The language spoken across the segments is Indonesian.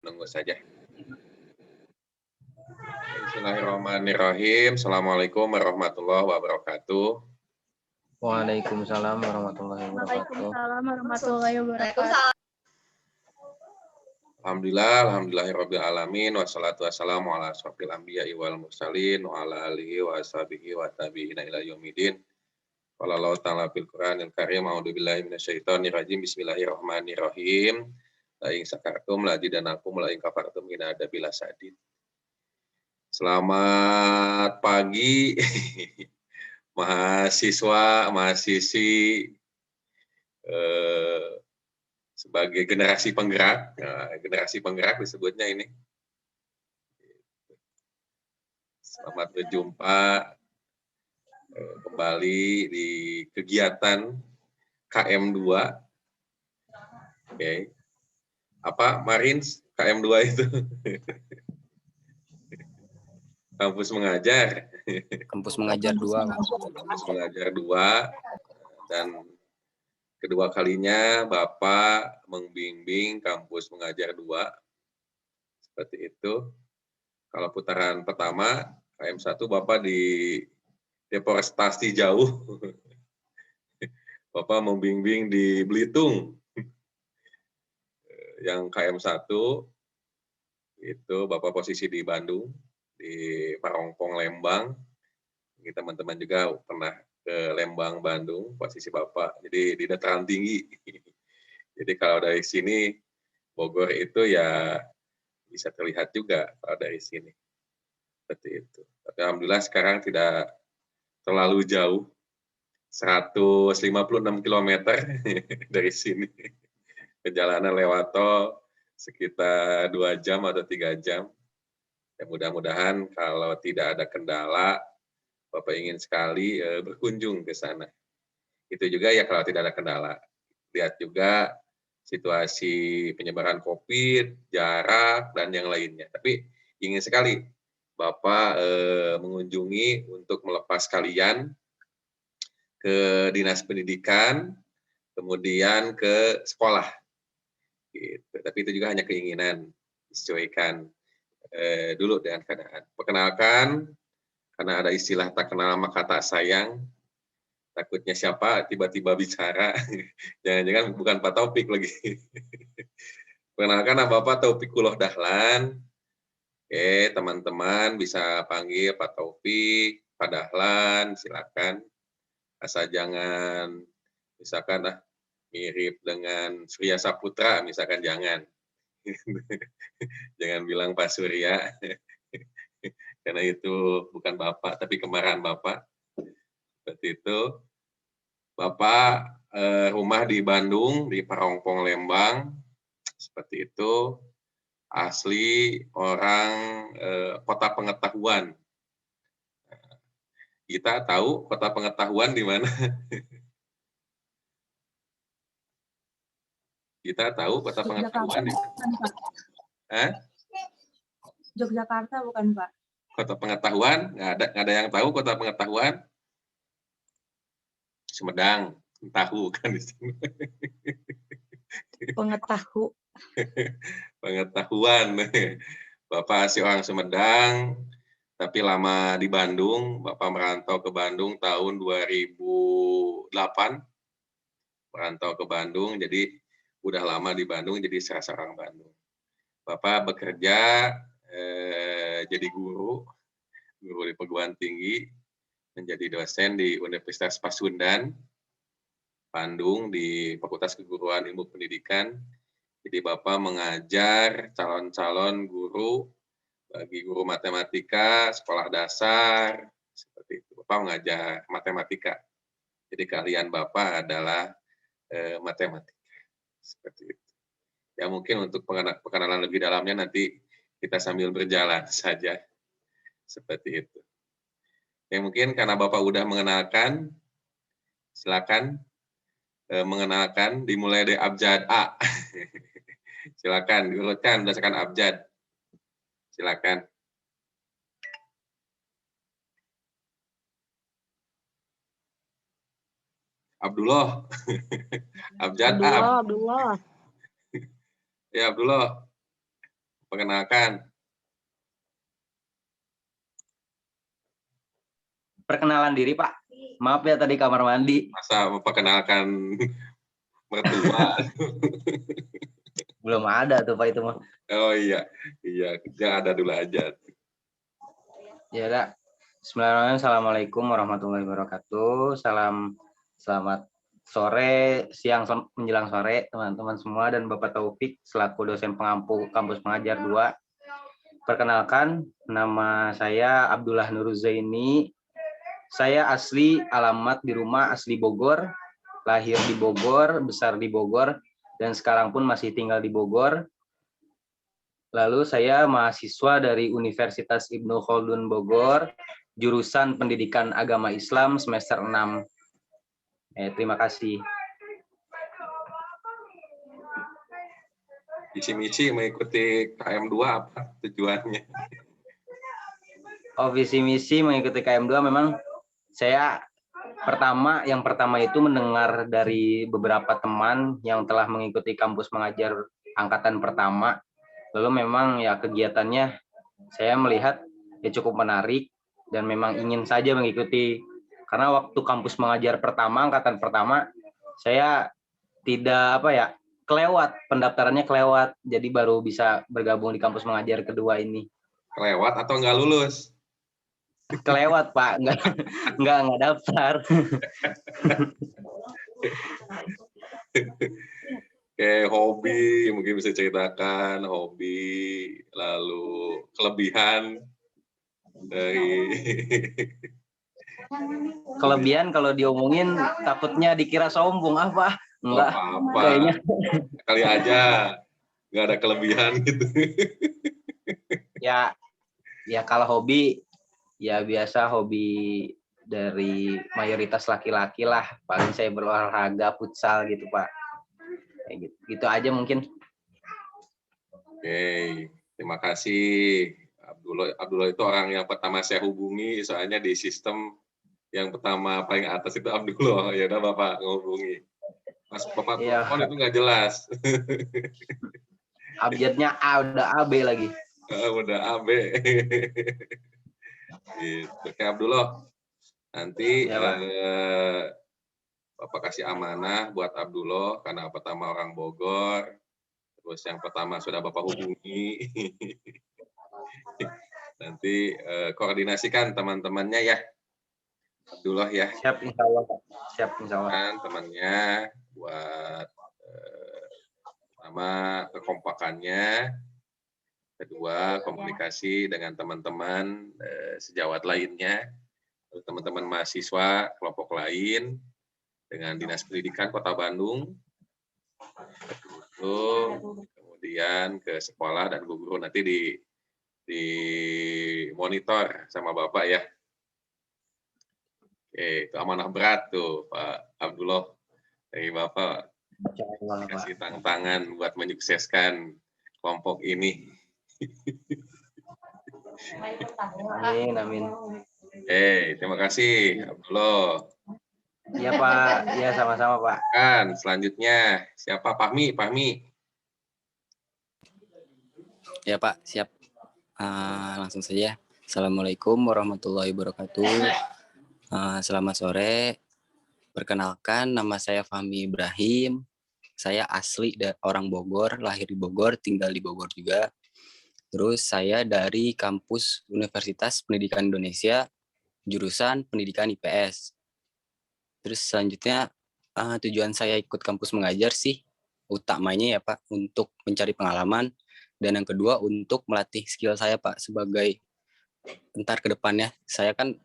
Nunggu saja. Bismillahirrahmanirrahim. Assalamualaikum warahmatullahi wabarakatuh. Waalaikumsalam warahmatullahi wabarakatuh. Waalaikumsalam warahmatullahi wabarakatuh. Alhamdulillahirabbil alamin wassalatu wassalamu ala asyrofil anbiya'i wal mursalin wa ala alihi wa ashabihi wa tabi'ina ila yaumidin. Qala Allah ta'ala fil Qur'anil Karim, a'udzubillahi minasyaitonir rajim. Bismillahirrahmanirrahim. La in syakartum la azidannakum la in kafartum inna adzabi lasyadid. Selamat pagi mahasiswa, mahasiswi sebagai generasi penggerak. Nah, generasi penggerak disebutnya ini. Selamat berjumpa kembali di kegiatan KM2. Oke. Apa, Marins? KM2 itu? Kampus Mengajar. Kampus Mengajar 2. Kampus Mengajar 2. Dan kedua kalinya Bapak membimbing Kampus Mengajar 2. Seperti itu. Kalau putaran pertama, KM1 Bapak di deforestasi jauh. Bapak membimbing di Belitung. Yang KM1 itu Bapak posisi di Bandung, di Parongpong, Lembang. Ini teman-teman juga pernah ke Lembang, Bandung, posisi Bapak. Jadi di dataran tinggi. Jadi kalau dari sini, Bogor itu ya bisa terlihat juga kalau dari sini. Seperti itu. Tapi alhamdulillah sekarang tidak terlalu jauh. 156 km dari sini. Perjalanan lewat tol sekitar 2 jam atau 3 jam. Ya, mudah-mudahan kalau tidak ada kendala, Bapak ingin sekali berkunjung ke sana. Itu juga ya kalau tidak ada kendala. Lihat juga situasi penyebaran COVID, jarak, dan yang lainnya. Tapi ingin sekali Bapak mengunjungi untuk melepas kalian ke Dinas Pendidikan, kemudian ke sekolah. Gitu. Tapi itu juga hanya keinginan, disesuaikan dulu dengan keadaan. Perkenalkan, karena ada istilah tak kenal maka tak sayang, takutnya siapa tiba-tiba bicara, jangan-jangan bukan Pak Taufik lagi. Perkenalkan, nama Bapak Taufikullah Dahlan. Oke, teman-teman bisa panggil Pak Taufik, Pak Dahlan, silakan. Asal jangan, misalkan mirip dengan Surya Saputra, misalkan jangan. Jangan bilang Pak Surya, karena itu bukan Bapak, tapi kemarahan Bapak. Seperti itu. Bapak rumah di Bandung, di Parongpong, Lembang. Seperti itu. Asli orang kota pengetahuan. Kita tahu kota pengetahuan di mana? Kita tahu kota pengetahuan di mana? Yogyakarta bukan, Pak? Kota pengetahuan, nggak ada yang tahu kota pengetahuan? Sumedang, tahu kan di sini. Pengetahuan. Bapak asli orang Sumedang, tapi lama di Bandung. Bapak merantau ke Bandung tahun 2008. Merantau ke Bandung, jadi udah lama di Bandung, jadi serasa orang Bandung. Bapak bekerja jadi guru di perguruan tinggi, menjadi dosen di Universitas Pasundan, Bandung, di Fakultas Keguruan Ilmu Pendidikan. Jadi Bapak mengajar calon-calon guru, bagi guru matematika, sekolah dasar, seperti itu. Bapak mengajar matematika. Jadi keahlian Bapak adalah matematika. Seperti itu. Ya mungkin untuk perkenalan lebih dalamnya nanti kita sambil berjalan saja. Seperti itu. Ya mungkin karena Bapak udah mengenalkan, silakan mengenalkan, dimulai dari abjad A. Silakan diurutkan berdasarkan abjad. Silakan. Abdullah. Abjad A. Abdullah. Ya Abdullah. Perkenalkan. Perkenalan diri, Pak. Maaf ya tadi kamar mandi. Masa memperkenalkan mertua? Belum ada tuh, Pak, itu mah. Oh iya, yang ada dulu aja. Ya udah. Bismillahirrahmanirrahim. Assalamualaikum warahmatullahi wabarakatuh. Selamat sore, siang menjelang sore, teman-teman semua dan Bapak Taufik selaku dosen pengampu kampus pengajar 2. Perkenalkan, nama saya Abdullah Nuruzaini. Saya asli alamat di rumah asli Bogor, lahir di Bogor, besar di Bogor, dan sekarang pun masih tinggal di Bogor. Lalu saya mahasiswa dari Universitas Ibnu Khaldun Bogor, jurusan Pendidikan Agama Islam semester 6. Terima kasih. Visi-misi mengikuti KM2 apa tujuannya? Oh, visi misi mengikuti KM2 memang saya yang pertama itu mendengar dari beberapa teman yang telah mengikuti kampus mengajar angkatan pertama. Lalu memang ya kegiatannya saya melihat ya cukup menarik dan memang ingin saja mengikuti, karena waktu kampus mengajar pertama angkatan pertama saya tidak kelewat, pendaftarannya kelewat, jadi baru bisa bergabung di kampus mengajar kedua ini. Kelewat atau nggak lulus? Kelewat, Pak, nggak daftar. Kayak hobi, mungkin bisa ceritakan hobi, lalu kelebihan dari Kelebihan kalau diomongin takutnya dikira sombong apa? Enggak, apa-apa. kayaknya Kali aja nggak ada kelebihan gitu. ya kalau hobi ya biasa hobi dari mayoritas laki-laki lah. Paling saya berolahraga futsal gitu, Pak. Kayak gitu aja mungkin. Oke, terima kasih. Abdullah itu orang yang pertama saya hubungi, soalnya di sistem yang pertama paling atas itu Abdullah. Ya udah Bapak menghubungi. Mas Bapak telepon itu nggak jelas. Abjadnya A, udah AB lagi. Udah AB. Gitu. Oke Abdullah, nanti Ya, Pak. Bapak kasih amanah buat Abdullah karena pertama orang Bogor. Terus yang pertama sudah Bapak hubungi. Nanti koordinasikan teman-temannya ya. Abdullah ya. Siap, insya Allah, Pak. Siap, insya Allah. Kan temannya buat pertama kekompakannya, kedua komunikasi dengan teman-teman sejawat lainnya, teman-teman mahasiswa kelompok lain dengan Dinas Pendidikan Kota Bandung, kemudian ke sekolah dan guru nanti di monitor sama Bapak ya. Oke, itu amanah berat tuh Pak Abdullah dari Bapak. Kasih tangan buat menyukseskan kelompok ini. Amin. Terima kasih Abdullah. Iya, Pak. Iya, sama-sama, Pak. Kan selanjutnya siapa? Fahmi. Ya, Pak, siap. Langsung saja. Assalamualaikum warahmatullahi wabarakatuh. Selamat sore. Perkenalkan, nama saya Fahmi Ibrahim. Saya asli orang Bogor, lahir di Bogor, tinggal di Bogor juga. Terus saya dari kampus Universitas Pendidikan Indonesia, jurusan Pendidikan IPS. Terus selanjutnya tujuan saya ikut kampus mengajar sih utamanya ya Pak untuk mencari pengalaman, dan yang kedua untuk melatih skill saya Pak sebagai entar ke depannya saya kan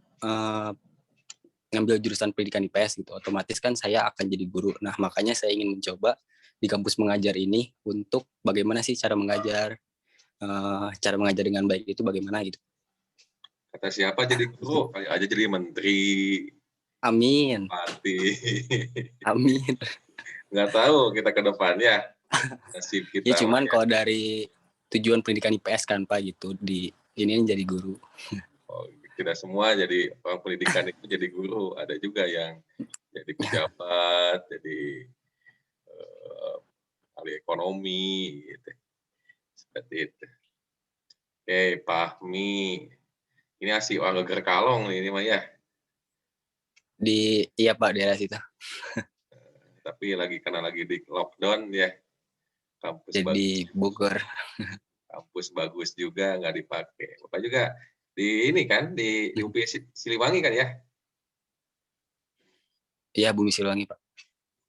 ngambil jurusan pendidikan IPS gitu, otomatis kan saya akan jadi guru. Nah makanya saya ingin mencoba di kampus mengajar ini untuk bagaimana sih cara mengajar dengan baik itu bagaimana gitu. Kata siapa jadi guru? Kali aja jadi menteri. Amin. Pati. Amin. Nggak tahu kita ke depannya. Nasib kita. Ya cuman kalau dari tujuan pendidikan IPS kan Pak gitu, di ini jadi guru. Oh, tidak semua jadi orang pendidikan itu jadi guru. Ada juga yang jadi pejabat, jadi ahli ekonomi, gitu. Seperti itu. Oke, Fahmi. Ini asli orang Geger Kalong nih, ini mah ya. Iya Pak, daerah situ. Tapi lagi di lockdown ya. Jadi Bogor. Kampus bagus juga nggak dipakai. Bapak juga di ini kan di UP Siliwangi kan ya? Iya, Bumi Siliwangi Pak.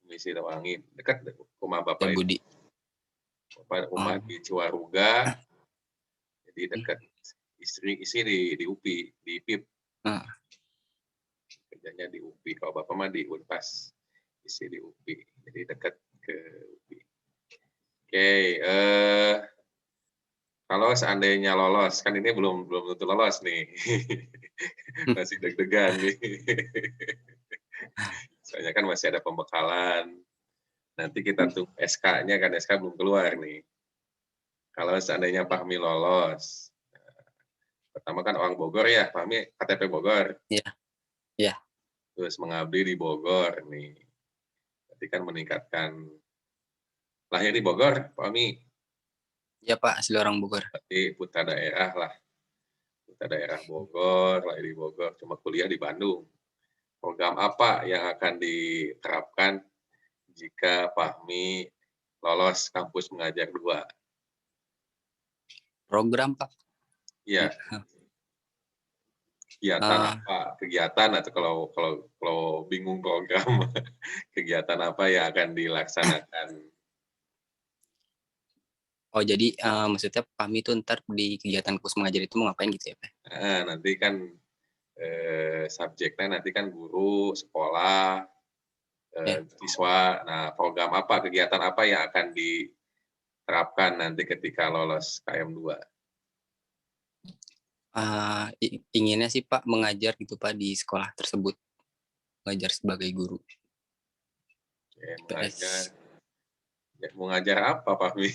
Bumi Siliwangi dekat rumah Bapak Ya, itu. Budi. Bapak rumah di Ciwaruga. Jadi dekat istri di UPI, di PIP. Kerjanya di UPI. Kalau Bapak mah di Unpas, istri di UPI. Jadi dekat ke UPI. Oke, kalau seandainya lolos, kan ini belum tentu lolos nih. Masih deg-degan nih. Soalnya kan masih ada pembekalan. Nanti kita tunggu SK-nya, kan SK belum keluar nih. Kalau seandainya Fahmi lolos, pertama kan orang Bogor ya, Fahmi KTP Bogor. Iya. Iya. Terus mengabdi di Bogor nih. Nanti kan meningkatkan. Lahir di Bogor, Fahmi? Iya Pak, asli orang Bogor. Berarti putra daerah lah. Putra daerah Bogor, lahir di Bogor, cuma kuliah di Bandung. Program apa yang akan diterapkan jika Fahmi lolos kampus mengajar 2? Program Pak? Iya. Kegiatan apa? Kegiatan atau kalau bingung program, kegiatan apa yang akan dilaksanakan? Oh, jadi maksudnya Fahmi itu ntar di kegiatan kampus mengajar itu mau ngapain gitu ya Pak? Nah, nanti kan subjeknya nanti kan guru, sekolah, siswa. Nah, program apa, kegiatan apa yang akan diterapkan nanti ketika lolos KM2? Inginnya sih Pak mengajar gitu Pak di sekolah tersebut, mengajar sebagai guru. Oke, mengajar apa Fahmi?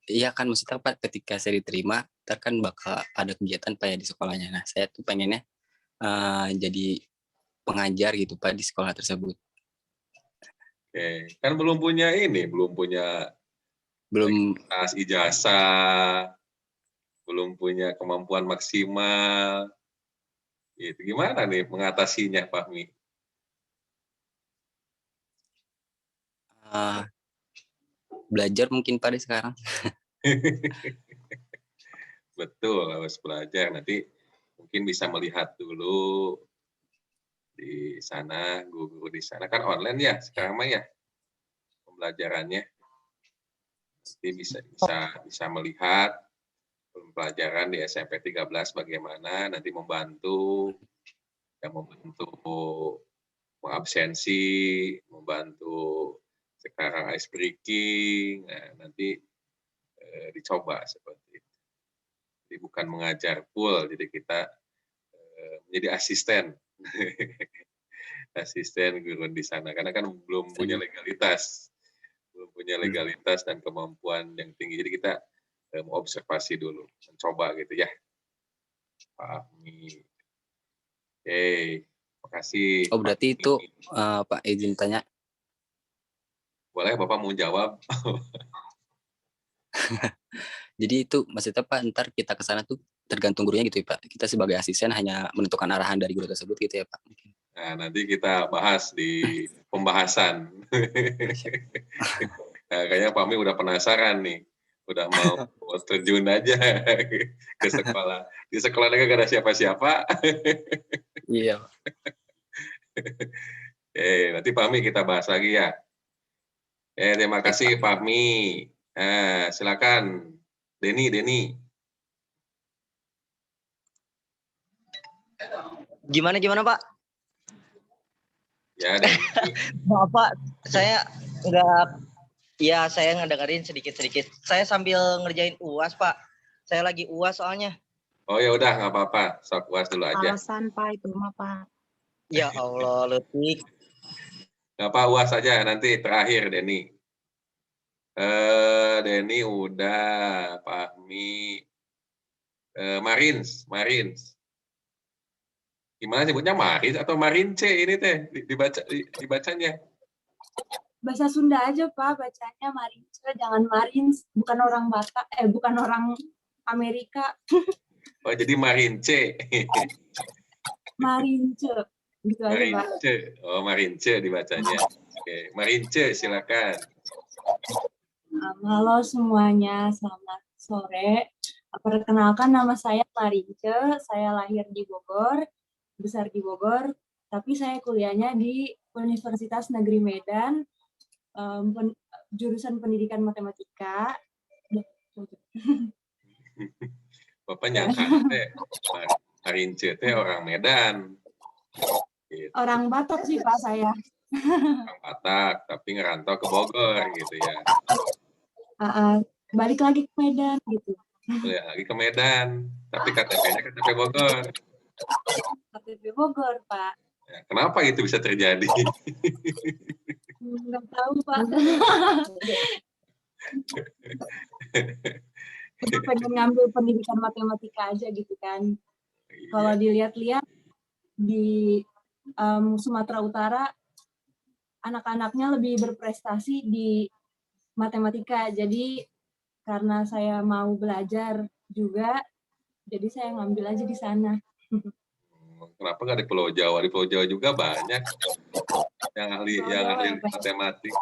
Iya kan, maksudnya Pak ketika saya diterima, ntar kan bakal ada kegiatan Pak ya di sekolahnya. Nah, saya tuh pengennya jadi pengajar gitu Pak di sekolah tersebut. Oke, kan belum punya ijazah, belum punya kemampuan maksimal. Itu gimana nih mengatasinya, Fahmi? Belajar mungkin Pak sekarang. Betul, harus belajar. Nanti mungkin bisa melihat dulu di sana, guru-guru di sana. Kan online ya sekarang mah ya pembelajarannya. Nanti bisa melihat pembelajaran di SMP 13 bagaimana, nanti membantu mengabsensi, membantu sekarang ice breaking. Nah, nanti dicoba seperti itu. Jadi bukan mengajar full, jadi kita menjadi asisten. Asisten guru di sana, karena kan belum punya legalitas. Belum punya legalitas dan kemampuan yang tinggi. Jadi kita observasi dulu, mencoba gitu ya. Fahmi. Oke, makasih. Oh, berarti Fahmi. Itu Pak izin tanya. Boleh Bapak mau jawab? Jadi itu maksudnya Pak, ntar kita ke sana tuh tergantung gurunya gitu ya Pak. Kita sebagai asisten hanya menentukan arahan dari guru tersebut gitu ya Pak. Nah, nanti kita bahas di pembahasan. Nah, kayaknya Pak Mi udah penasaran nih. Udah mau terjun aja ke sekolah. Di sekolah gak ada siapa-siapa. Iya. Nanti Pak Mi kita bahas lagi ya. Terima kasih Pak Mi. Silakan Denny. Gimana Pak? Ya, Denny. Bapak, saya ngedengerin sedikit-sedikit. Saya sambil ngerjain UAS, Pak. Saya lagi UAS soalnya. Oh ya udah, nggak apa-apa. Sok UAS dulu aja. Alasan Pak itu mah Pak. Ya Allah, Letik. Nggak apa, UAS aja nanti terakhir Denny. Denny udah, Fahmi, Marins. Gimana sebutnya Marins atau Marince ini teh dibacanya? Bahasa Sunda aja Pak, bacanya Marince, jangan Marins, bukan orang Batak, bukan orang Amerika, Oh, jadi Marince. Marince, gitu aja Pak. Marince. Oh, Marince dibacanya. Oke, Marince silakan. Halo semuanya, selamat sore. Perkenalkan nama saya Marince, saya lahir di Bogor, besar di Bogor, tapi saya kuliahnya di Universitas Negeri Medan, jurusan pendidikan matematika. Bapak nyangka Marince teh orang Medan. Gitu. Orang Batak sih Pak saya. Orang Batak, tapi ngerantau ke Bogor gitu ya. Balik lagi ke Medan gitu. Kuliah lagi ke Medan, tapi KTP-nya KTP Bogor. KTP Bogor Pak. Ya, kenapa itu bisa terjadi? Nggak tahu Pak. Kita pengen ngambil pendidikan matematika aja gitu kan. Kalau dilihat-lihat di Sumatera Utara, anak-anaknya lebih berprestasi di matematika. Jadi karena saya mau belajar juga, jadi saya ngambil aja di sana. Kenapa nggak di Pulau Jawa? Di Pulau Jawa juga banyak yang ahli matematik.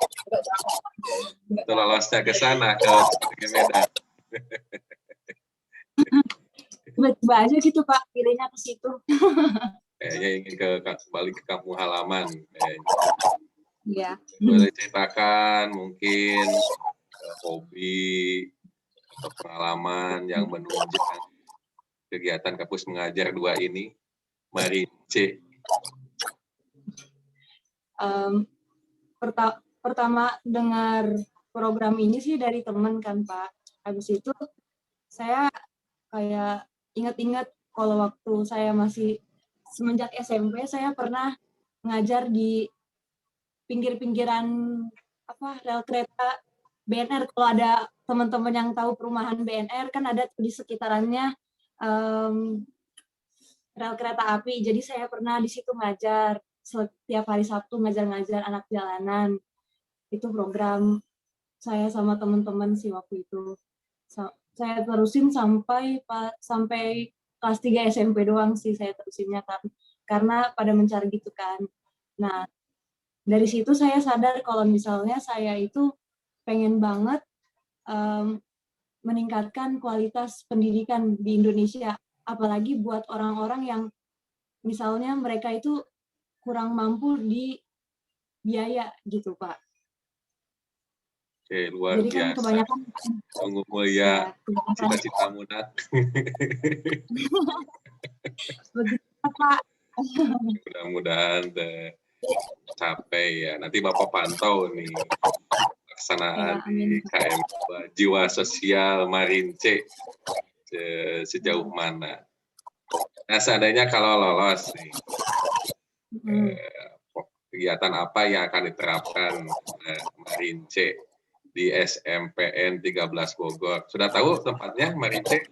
Itu lolosnya ke sana ke Medan. Tiba-tiba aja gitu Pak, pilihnya ke situ. Kayaknya ingin balik ke kampung halaman. Iya. Boleh ceritakan mungkin hobi atau pengalaman yang menunjang kegiatan kampus mengajar 2 ini, Marince. Pertama dengar program ini sih dari teman kan Pak. Habis itu saya kayak ingat-ingat kalau waktu saya masih semenjak SMP saya pernah ngajar di pinggir-pinggiran rel kereta BNR. Kalau ada teman-teman yang tahu perumahan BNR kan ada di sekitarannya rel kereta api. Jadi saya pernah di situ ngajar setiap hari Sabtu, ngajar-ngajar anak jalanan. Itu program saya sama teman-teman sih waktu itu. Saya terusin sampai kelas 3 SMP doang sih saya terusinnya kan. Karena pada mencari gitu kan. Nah, dari situ saya sadar kalau misalnya saya itu pengen banget meningkatkan kualitas pendidikan di Indonesia. Apalagi buat orang-orang yang misalnya mereka itu kurang mampu di biaya gitu Pak. Oke, luar Jadi kan biasa. kebanyakan Sungguh mulia cita-citamu, Nak. begitu Pak. Mudah-mudahan tercapai ya. Nanti Bapak pantau nih pelaksanaan di KM Jiwa Sosial Marince sejauh mana. Nah, seandainya kalau lolos nih, kegiatan apa yang akan diterapkan Marince di SMPN 13 Bogor? Sudah tahu tempatnya Marince?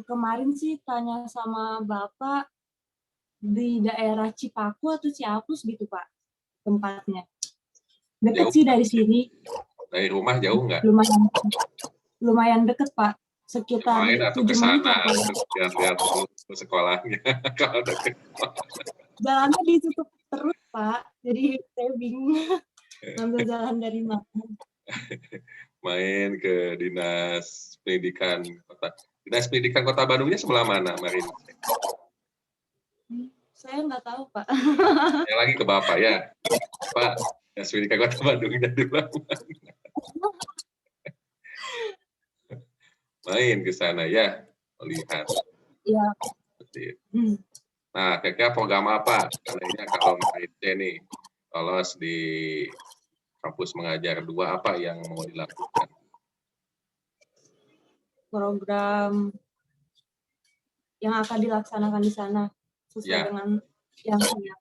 Kemarin sih tanya sama Bapak di daerah Cipaku atau Ciapus gitu Pak tempatnya. Deket Jauh, sih dari sini. Dari rumah jauh nggak? Lumayan deket Pak. Sekitar main atau ke 7 menit sana lah. lihat-lihat dulu sekolahnya kalau deket. Jalannya ditutup terus Pak, jadi saya bingung ngambil jalan dari mana. Main ke Dinas Pendidikan Kota. Dinas Pendidikan Kota Bandungnya sebelah mana, Marin? Saya nggak tahu Pak. Saya lagi ke Bapak ya. Pak, Dinas Pendidikan Kota Bandungnya di mana? Main ke sana ya, melihat. Iya. Nah, kira-kira program apa? Seandainya kalau Marince nih lolos di kampus mengajar 2, apa yang mau dilakukan? Program yang akan dilaksanakan di sana sesuai dengan yang saya.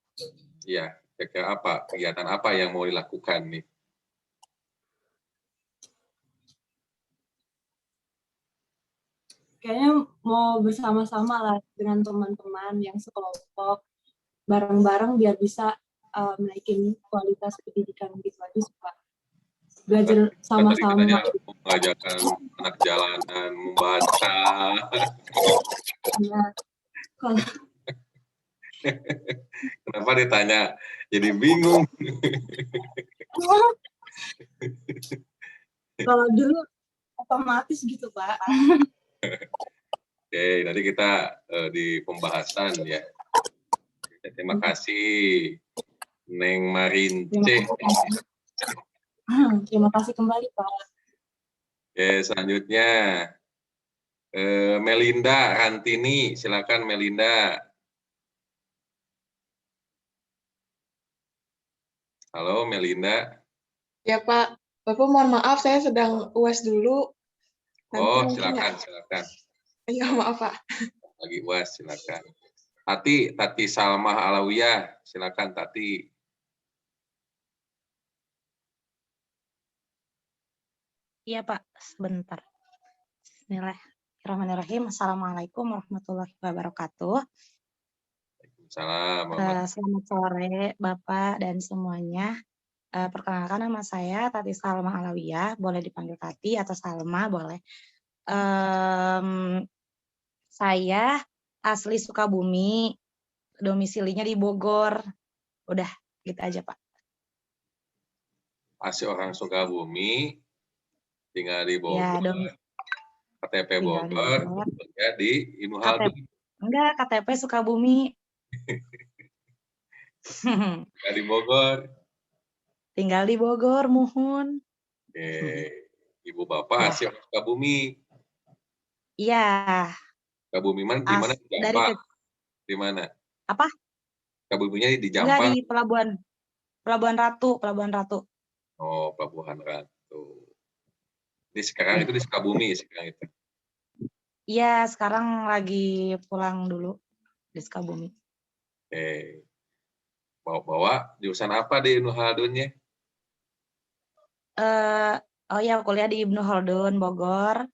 Iya, kira-kira apa? Kegiatan apa yang mau dilakukan nih? Kayaknya mau bersama-sama lah dengan teman-teman yang sekelompok, bareng-bareng biar bisa menaikin kualitas pendidikan gitu aja sih, Pak. Belajar Kan tadi sama-sama. katanya mengajarkan anak jalanan membaca. Ya, kalau Kenapa ditanya? Jadi bingung. kalau dulu otomatis gitu, Pak. Oke, nanti kita di pembahasan ya. Terima kasih, Neng Marince. Terima kasih kembali, Pak. Oke, selanjutnya Melinda Rantini, silakan Melinda. Halo Melinda. Ya Pak, Bapak mohon maaf saya sedang UAS dulu. Nanti Oh, mungkin ya. silakan. Ya maaf Pak. Lagi UAS, silakan. Tati Salmah Alawiyah, silakan Tati. Iya Pak, sebentar. Bismillahirrahmanirrahim. Assalamualaikum warahmatullahi wabarakatuh. Salam. Selamat sore Bapak dan semuanya. Perkenalkan nama saya Tati Salma Alawiyah, boleh dipanggil Tati atau Salma boleh. Saya asli Sukabumi, domisilinya di Bogor. Udah gitu aja Pak. Asli orang Sukabumi, tinggal di Ya, Bogor, KTP tinggal di Bogor, Bogor. kerja di Ibnu Khaldun. Enggak, KTP Sukabumi. Tinggal di Bogor. Tinggal di Bogor, muhun. Oke. Ibu bapak asli orang Sukabumi. Iya. Sukabumi mana? Di mana? Di Jampak. Di mana? Apa? Sukabuminya di Enggak, Jampak. di Pelabuhan Ratu. Oh, Pelabuhan Ratu. Ini sekarang itu di Sukabumi sekarang itu. Iya, sekarang lagi pulang dulu di Sukabumi. Oke. Bawa jurusan apa di Ibnu Khaldunnya? Oh ya, kuliah di Ibnu Khaldun Bogor.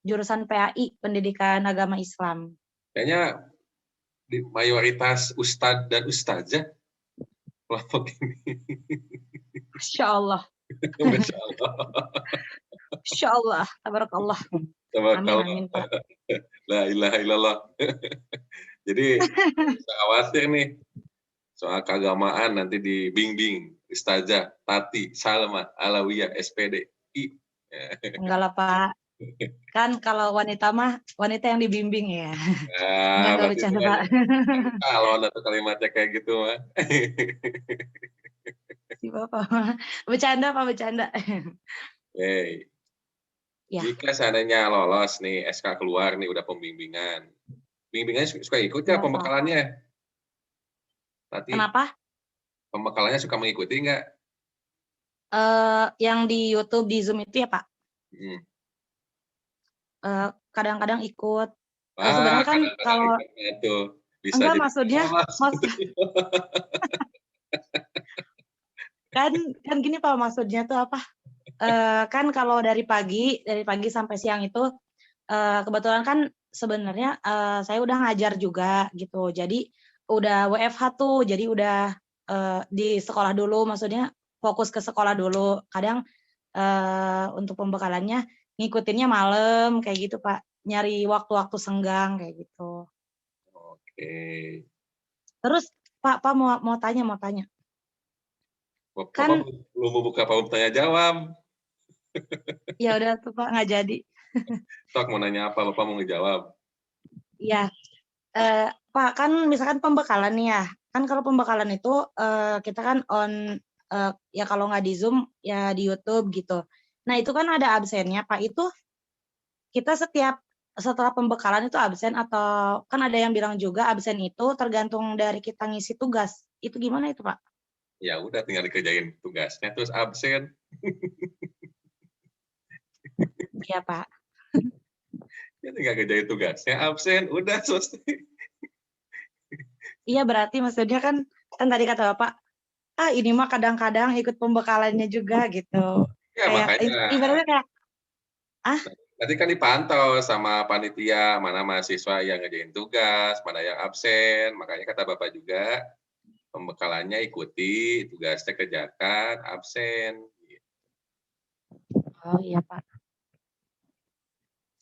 Jurusan PAI, Pendidikan Agama Islam. Kayaknya di mayoritas ustadz dan ustazah kelompok ini. Masya Allah. Masya Allah. Masya Allah. Tabarakallah. Tabarakallah. Amin, Pak. La ilaha illallah. Jadi saya khawatir nih soal keagamaan nanti dibimbing Ustazah Tati Salma Alawiyah SPD. Enggak lah, Pak. Kan kalau wanita mah wanita yang dibimbing ya. Enggak bercanda, Pak. Kalau ada kalimatnya kayak gitu mah. Si Bapak. Bercanda, Pak, bercanda. Hey. Ya. Jika seandainya lolos nih SK keluar nih udah pembimbingan. Bimbingannya suka ikut nggak pembekalannya? Tati, kenapa? Pembekalannya suka mengikuti nggak? Yang di YouTube, di Zoom itu ya Pak? Kadang-kadang ikut. Sebenarnya kan kalau itu bisa enggak jadi maksudnya kan gini Pak, maksudnya tuh apa? Kan kalau dari pagi sampai siang itu kebetulan kan sebenarnya saya udah ngajar juga gitu. Jadi udah WFH tuh, jadi udah di sekolah dulu, maksudnya fokus ke sekolah dulu. Kadang untuk pembekalannya ngikutinnya malam kayak gitu Pak, nyari waktu-waktu senggang kayak gitu. Oke. Terus Pak mau tanya. Kan belum mau buka apa tanya jawab. Ya udah tuh Pak, nggak jadi. Tok mau nanya apa, Bapak mau ngejawab? Iya, Pak, kan misalkan pembekalan nih ya, kan kalau pembekalan itu kita kan ya kalau nggak di Zoom ya di YouTube gitu. Nah itu kan ada absennya Pak, itu kita setelah pembekalan itu absen, atau kan ada yang bilang juga absen itu tergantung dari kita ngisi tugas, itu gimana itu Pak? Ya udah tinggal dikerjain tugasnya terus absen. Iya Pak. Ya tinggal kerjain tugasnya absen, udah selesai. Iya berarti maksudnya kan tadi kata Bapak, ini mah kadang-kadang ikut pembekalannya juga gitu. Ya Kayak makanya. ibaratnya kayak Nanti kan dipantau sama panitia mana mahasiswa yang ngerjain tugas, mana yang absen. Makanya kata Bapak juga Pembekalannya ikuti, tugasnya kerjakan, absen. Oh iya Pak.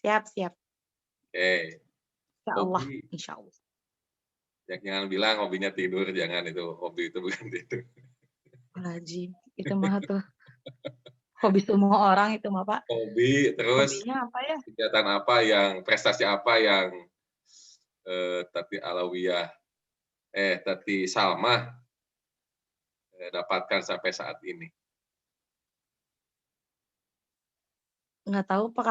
Siap, siap. Oke, Insya Allah, hobi. insya Allah. Jangan bilang hobinya tidur, jangan itu. Hobi itu bukan tidur. Rajin. Itu mah tuh hobi semua orang itu mah Pak. Hobi, terus Hobinya apa ya? kegiatan apa yang, prestasi apa yang Tati Alawiyah, Tati Salma dapatkan sampai saat ini? Nggak tahu Pak,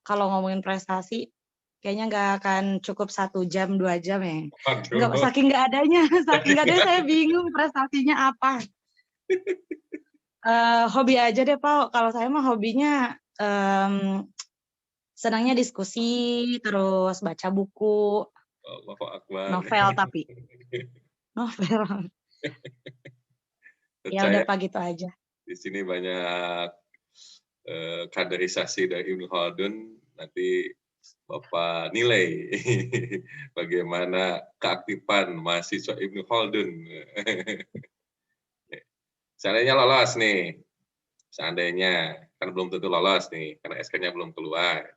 kalau ngomongin prestasi kayaknya nggak akan cukup 1 jam 2 jam ya. Nggak, Waduh. saking nggak adanya, saking nggak adanya saya bingung prestasinya apa. Hobi aja deh Pak. Kalau saya mah hobinya senangnya diskusi, terus baca buku, Allahu Akbar. novel tapi novel. Ya udah Percaya Pak gitu aja. di sini banyak kaderisasi dari Ibnu Khaldun, nanti Bapak nilai bagaimana keaktifan mahasiswa Ibnu Khaldun. Seandainya lolos nih, seandainya, kan belum tentu lolos nih, karena SK-nya belum keluar.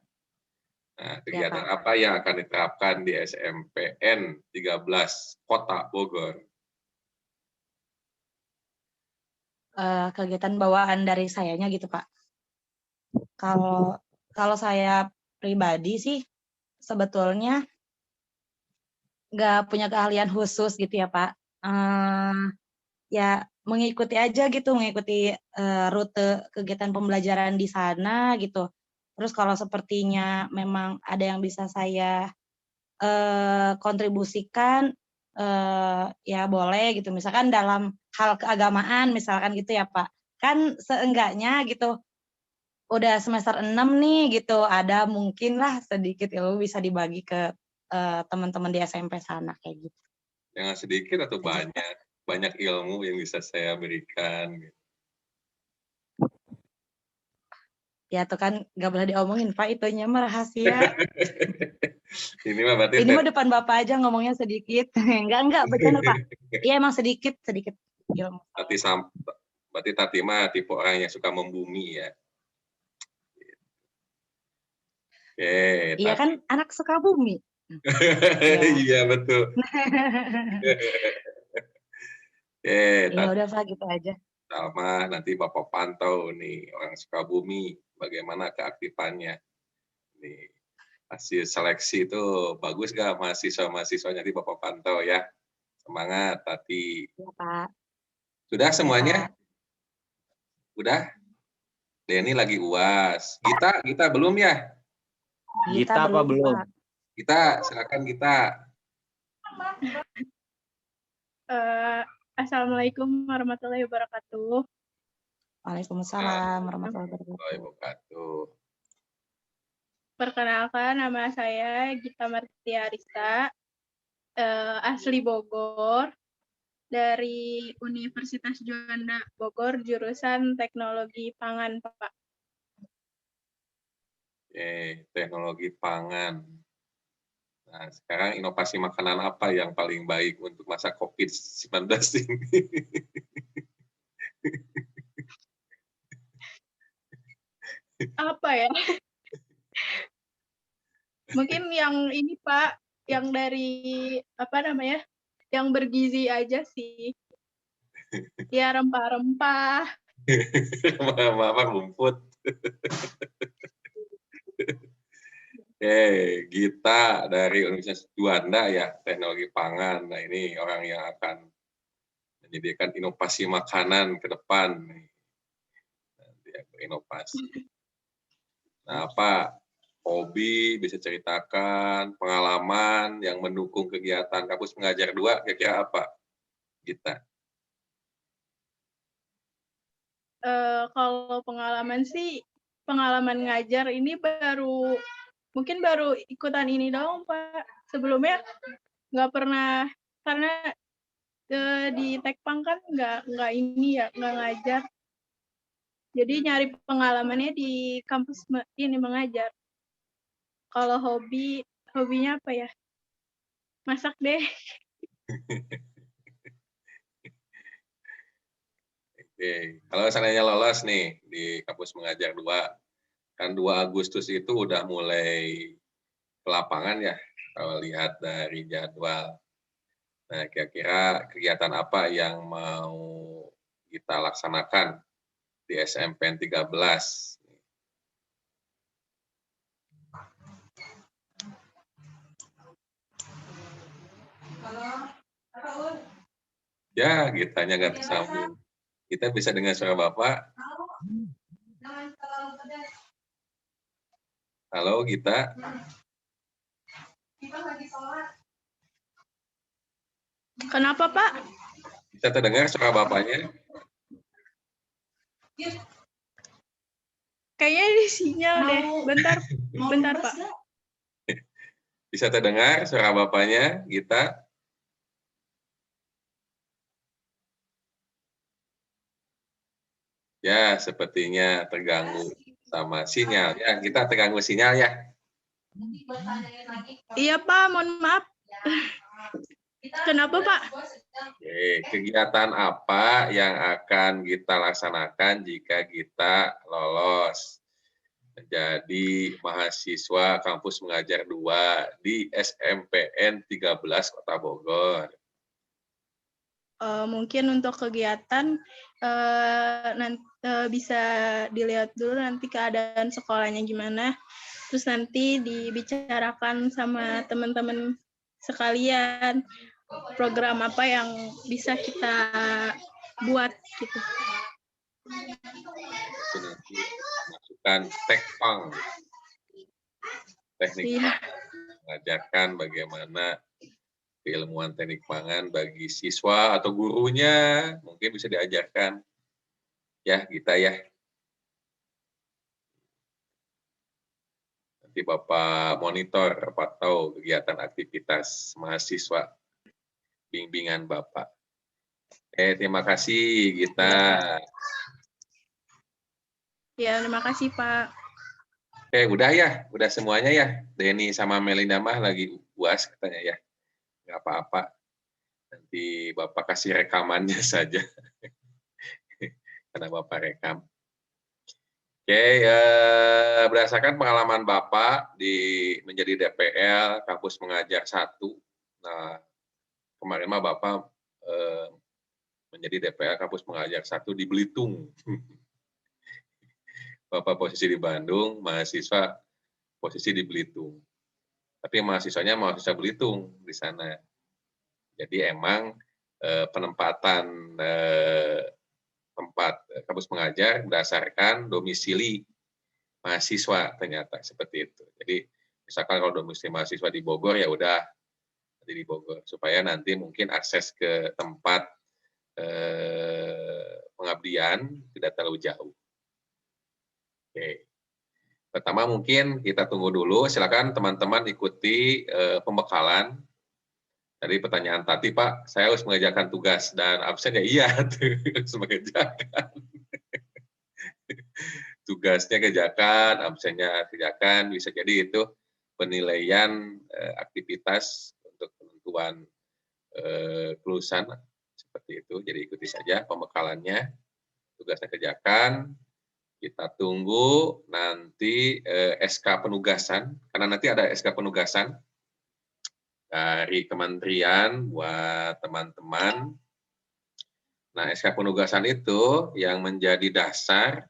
Nah, kegiatan Pak. apa yang akan diterapkan di SMPN 13 Kota Bogor? Kegiatan bawaan dari sayanya gitu Pak. Kalau saya pribadi sih sebetulnya nggak punya keahlian khusus gitu ya Pak. Ya mengikuti aja gitu, mengikuti rute kegiatan pembelajaran di sana gitu. Terus kalau sepertinya memang ada yang bisa saya kontribusikan, ya boleh gitu. Misalkan dalam hal keagamaan misalkan gitu ya Pak. Kan seenggaknya gitu udah semester 6 nih gitu, ada mungkinlah sedikit ilmu bisa dibagi ke teman-teman di SMP sana kayak gitu. Jangan sedikit atau Aja, banyak? Banyak ilmu yang bisa saya berikan. Ya tuh kan nggak boleh diomongin Pak, itunya mah rahasia. Ini mah berarti Ini mah depan Bapak aja ngomongnya sedikit. Enggak, bercanda Pak. Iya emang sedikit ilmu. berarti Tati mah tipe orang yang suka membumi ya. Oke, Iya kan anak Sukabumi. Iya betul. Ya udah Pak gitu aja. Sama nanti Bapak pantau nih orang Sukabumi bagaimana keaktifannya. Nih, hasil seleksi itu bagus gak mahasiswa-mahasiswanya, nanti Bapak pantau ya. Semangat Tati. Ya Pak. Sudah semuanya? Ya, Pak. Udah? Denny lagi UAS. Gita belum ya? Gita apa belum? Pak. Gita, silakan Gita. Assalamualaikum warahmatullahi wabarakatuh. Waalaikumsalam warahmatullahi wabarakatuh. Perkenalkan, nama saya Gita Martia Arista, asli Bogor, dari Universitas Juanda Bogor, jurusan Teknologi Pangan, Pak. Teknologi pangan. Nah, sekarang inovasi makanan apa yang paling baik untuk masa COVID-19 ini? Apa ya? Mungkin yang ini Pak, yang dari apa namanya? Yang bergizi aja sih. Ya rempah-rempah. Rempah rumput. Gita dari Universitas Juanda ya, teknologi pangan. Nah, ini orang yang akan menyediakan inovasi makanan ke depan. Nanti inovasi. Nah, apa hobi bisa ceritakan, pengalaman yang mendukung kegiatan kampus mengajar 2, kira-kira apa, Gita? Kalau pengalaman sih, pengalaman ngajar ini mungkin baru ikutan ini dong Pak. Sebelumnya nggak pernah, karena di Tekpang kan nggak ini ya, nggak ngajar. Jadi nyari pengalamannya di kampus ini mengajar. Kalau hobinya apa ya? Masak deh. Oke, kalau seandainya lolos nih di kampus mengajar 2, kan 2 Agustus itu udah mulai ke lapangan ya, kalau lihat dari jadwal. Nah, kira-kira kegiatan apa yang mau kita laksanakan di SMPN 13? Ya, Gitanya nggak tersambung. Kita bisa dengar suara Bapak. Halo, Gita. Kenapa, Pak? Bisa terdengar suara Bapaknya? Kayaknya di sinyal deh. Bentar, bentar, Pak. Bisa terdengar suara Bapaknya, Gita? Ya, sepertinya terganggu sama sinyal. Ya, kita terganggu sinyal ya. Iya, Pak. Mohon maaf. Kenapa, Pak? Oke, kegiatan apa yang akan kita laksanakan jika kita lolos menjadi mahasiswa kampus mengajar 2 di SMPN 13 Kota Bogor? Mungkin untuk kegiatan bisa dilihat dulu nanti keadaan sekolahnya gimana. Terus nanti dibicarakan sama teman-teman sekalian program apa yang bisa kita buat gitu. Itu nanti masukkan tekpang, teknik Iya. mengajarkan bagaimana keilmuan teknik pangan bagi siswa atau gurunya, mungkin bisa diajarkan. Ya, kita ya. Nanti Bapak monitor, pantau kegiatan aktivitas mahasiswa, bimbingan Bapak. Terima kasih, Gita. Ya, terima kasih, Pak. Udah ya, udah semuanya ya. Denny sama Melinda mah lagi UAS katanya ya. Nggak apa-apa. Nanti Bapak kasih rekamannya saja. Karena Bapak rekam. Berdasarkan pengalaman Bapak menjadi DPL Kampus Mengajar 1. Nah, kemarin mah Bapak menjadi DPL Kampus Mengajar 1 di Belitung. Bapak posisi di Bandung, mahasiswa posisi di Belitung. Tapi mahasiswanya mahasiswa Belitung di sana. Jadi emang penempatan tempat kampus mengajar berdasarkan domisili mahasiswa ternyata seperti itu. Jadi misalkan kalau domisili mahasiswa di Bogor ya udah di Bogor supaya nanti mungkin akses ke tempat pengabdian tidak terlalu jauh. Oke. Pertama mungkin kita tunggu dulu, silakan teman-teman ikuti pembekalan. Tadi pertanyaan Tati, Pak, saya harus mengerjakan tugas dan absen ya iya, harus mengerjakan. Tugasnya kerjakan, absennya kerjakan, bisa jadi itu penilaian aktivitas untuk penentuan kelulusan seperti itu. Jadi ikuti saja pembekalannya, tugasnya kerjakan. Kita tunggu nanti SK penugasan, karena nanti ada SK penugasan dari kementerian buat teman-teman. Nah, SK penugasan itu yang menjadi dasar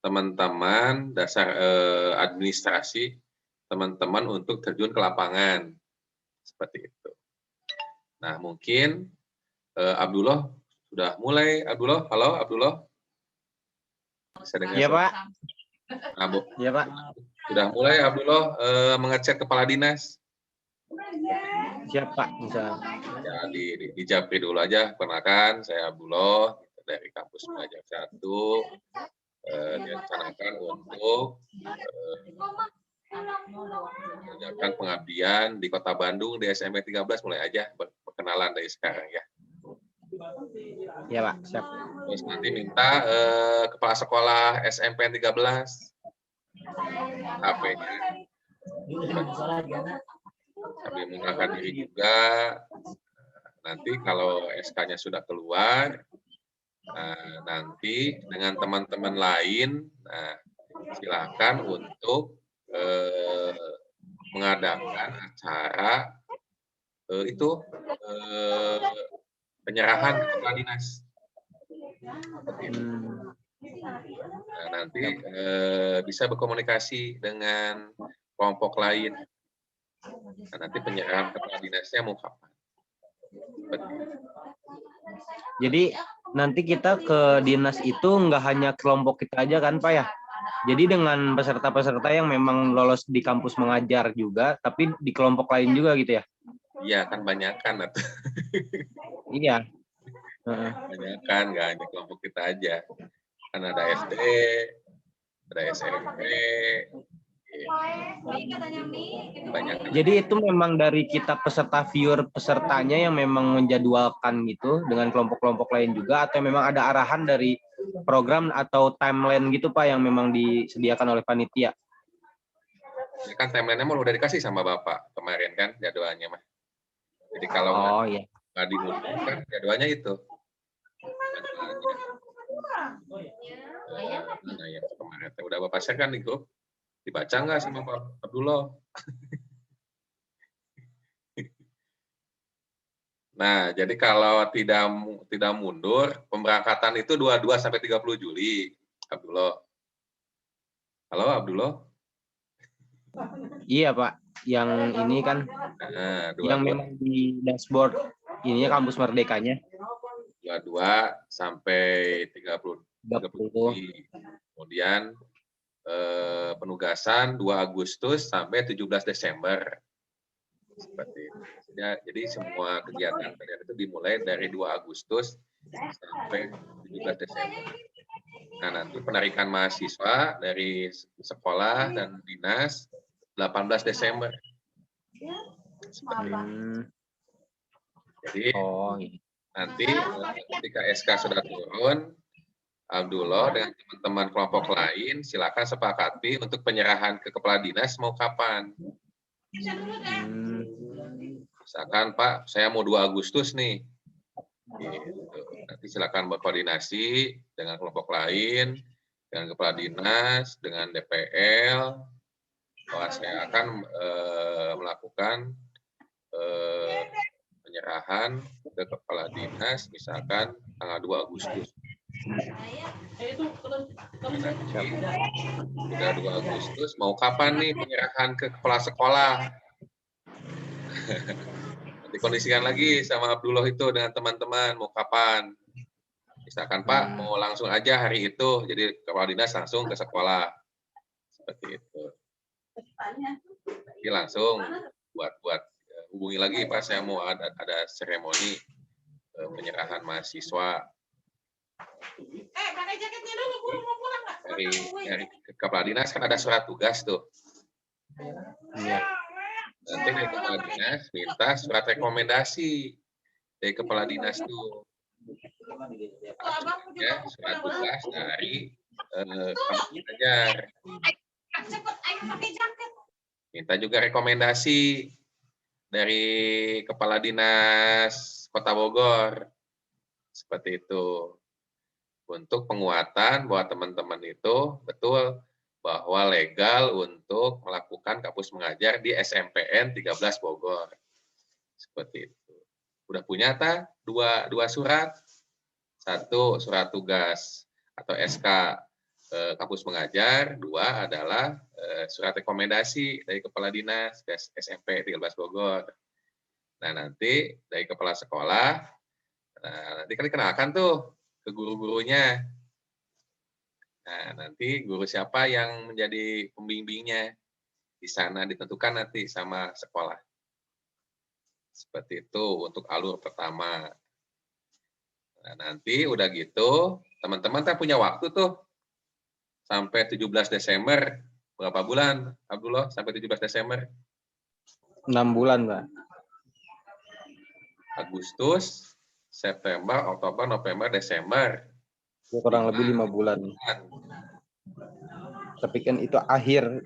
teman-teman, dasar administrasi teman-teman untuk terjun ke lapangan. Seperti itu. Nah, mungkin Abdullah sudah mulai. Abdullah, halo Abdullah. Bisa dengar? Iya, Pak. Nah, Bu. Iya, Pak. Sudah mulai Abdullah mengecek kepala dinas. Siap, Pak. Bisa. Ya, di Japri dulu aja. Perkenalkan, saya Abdullah dari Kampus Mengajar 1. Direncanakan untuk mengerjakan pengabdian di Kota Bandung di SMP 13 mulai aja perkenalan dari sekarang ya. Iya, Pak. Siap. Terus nanti minta kepala sekolah SMP 13 HP-nya. Sambil mengenalkan diri juga. Nanti kalau SK-nya sudah keluar, Nah, nanti dengan teman-teman lain, nah, silakan untuk mengadakan acara itu penyerahan ke kepala dinas. Nah, nanti bisa berkomunikasi dengan kelompok lain. Nah, nanti penyerahan kepala dinasnya mau kapan? Jadi nanti kita ke dinas itu nggak hanya kelompok kita aja kan Pak ya? Jadi dengan peserta-peserta yang memang lolos di kampus mengajar juga, tapi di kelompok lain juga gitu ya? Iya, kan banyak kan. Iya. Banyak kan, nggak hanya kelompok kita aja. Kan ada SD, ada SMP. Banyak. Jadi itu memang dari kita peserta viewer pesertanya yang memang menjadwalkan gitu dengan kelompok-kelompok lain juga, atau memang ada arahan dari program atau timeline gitu Pak yang memang disediakan oleh panitia? Ya kan timeline-nya mau udah dikasih sama Bapak kemarin kan jadwalnya mah. Jadi kalau nggak diundang kan jadwalnya itu. Nah, ya kemarin udah Bapak share kan di grup. Dibaca nggak sama Pak Abdullah? Nah, jadi kalau tidak mundur, pemberangkatan itu 22 sampai 30 Juli, Abdullah. Halo, Abdullah? Iya, Pak. Yang ini kan, yang memang di dashboard ininya Kampus Merdekanya. 22 sampai 30 Juli. Kemudian penugasan 2 Agustus sampai 17 Desember. Seperti itu. Ya, jadi semua kegiatan kalian itu dimulai dari 2 Agustus sampai 17 Desember. Nah, nanti penarikan mahasiswa dari sekolah dan dinas 18 Desember. Jadi nanti ketika SK sudah turun, Abdullah dengan teman-teman kelompok lain silakan sepakati untuk penyerahan ke kepala dinas mau kapan. Misalkan Pak, saya mau 2 Agustus nih. Gitu. Nanti silakan berkoordinasi dengan kelompok lain, dengan kepala dinas, dengan DPL, bahwa saya akan melakukan penyerahan ke kepala dinas misalkan tanggal 2 Agustus. Sudah 2 Agustus, mau kapan nih penyerahan ke kepala sekolah? Dikondisikan lagi sama Abdullah itu dengan teman-teman, mau kapan? Misalkan Pak, mau langsung aja hari itu, jadi kepala dinas langsung ke sekolah. Seperti itu. Jadi langsung buat hubungi lagi Pak, saya mau ada seremoni penyerahan mahasiswa. Dari kepala dinas kan ada surat tugas tuh. Iya. Nanti dari kepala dinas minta surat rekomendasi dari kepala dinas tuh. Ya, surat tugas dari kampus mengajar. Minta juga rekomendasi dari kepala dinas Kota Bogor. Seperti itu. Untuk penguatan bahwa teman-teman itu betul bahwa legal untuk melakukan kampus mengajar di SMPN 13 Bogor. Seperti itu. Udah punya dua surat? Satu surat tugas atau SK kampus mengajar, 2 adalah surat rekomendasi dari kepala dinas SMP 13 Bogor. Nah, nanti dari kepala sekolah, nanti kan dikenalkan tuh ke guru-gurunya. Nah, nanti guru siapa yang menjadi pembimbingnya di sana ditentukan nanti sama sekolah. Seperti itu untuk alur pertama. Nah, nanti udah gitu, teman-teman kan punya waktu tuh sampai 17 Desember. Berapa bulan, Abdullah, sampai 17 Desember? 6 bulan, Pak. Agustus, September, Oktober, November, Desember. Kurang lebih 5 bulan. Tapi kan itu akhir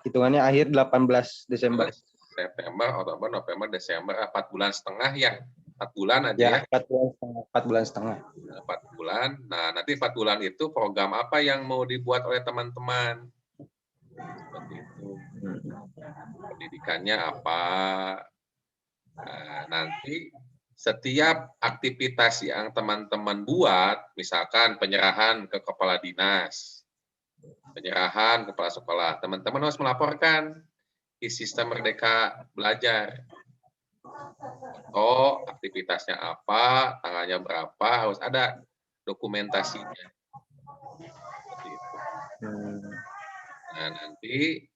hitungannya akhir 18 Desember. September, Oktober, November, Desember, 4 bulan setengah ya. 4 bulan aja Ya, ya. 4 bulan setengah. 4 bulan. Nah, nanti 4 bulan itu program apa yang mau dibuat oleh teman-teman? Seperti itu. Pendidikannya apa? Nah, nanti setiap aktivitas yang teman-teman buat, misalkan penyerahan ke kepala dinas, penyerahan kepala sekolah, teman-teman harus melaporkan di sistem Merdeka Belajar. Oh, aktivitasnya apa, tanggalnya berapa, harus ada dokumentasinya. Seperti itu. Nah, nanti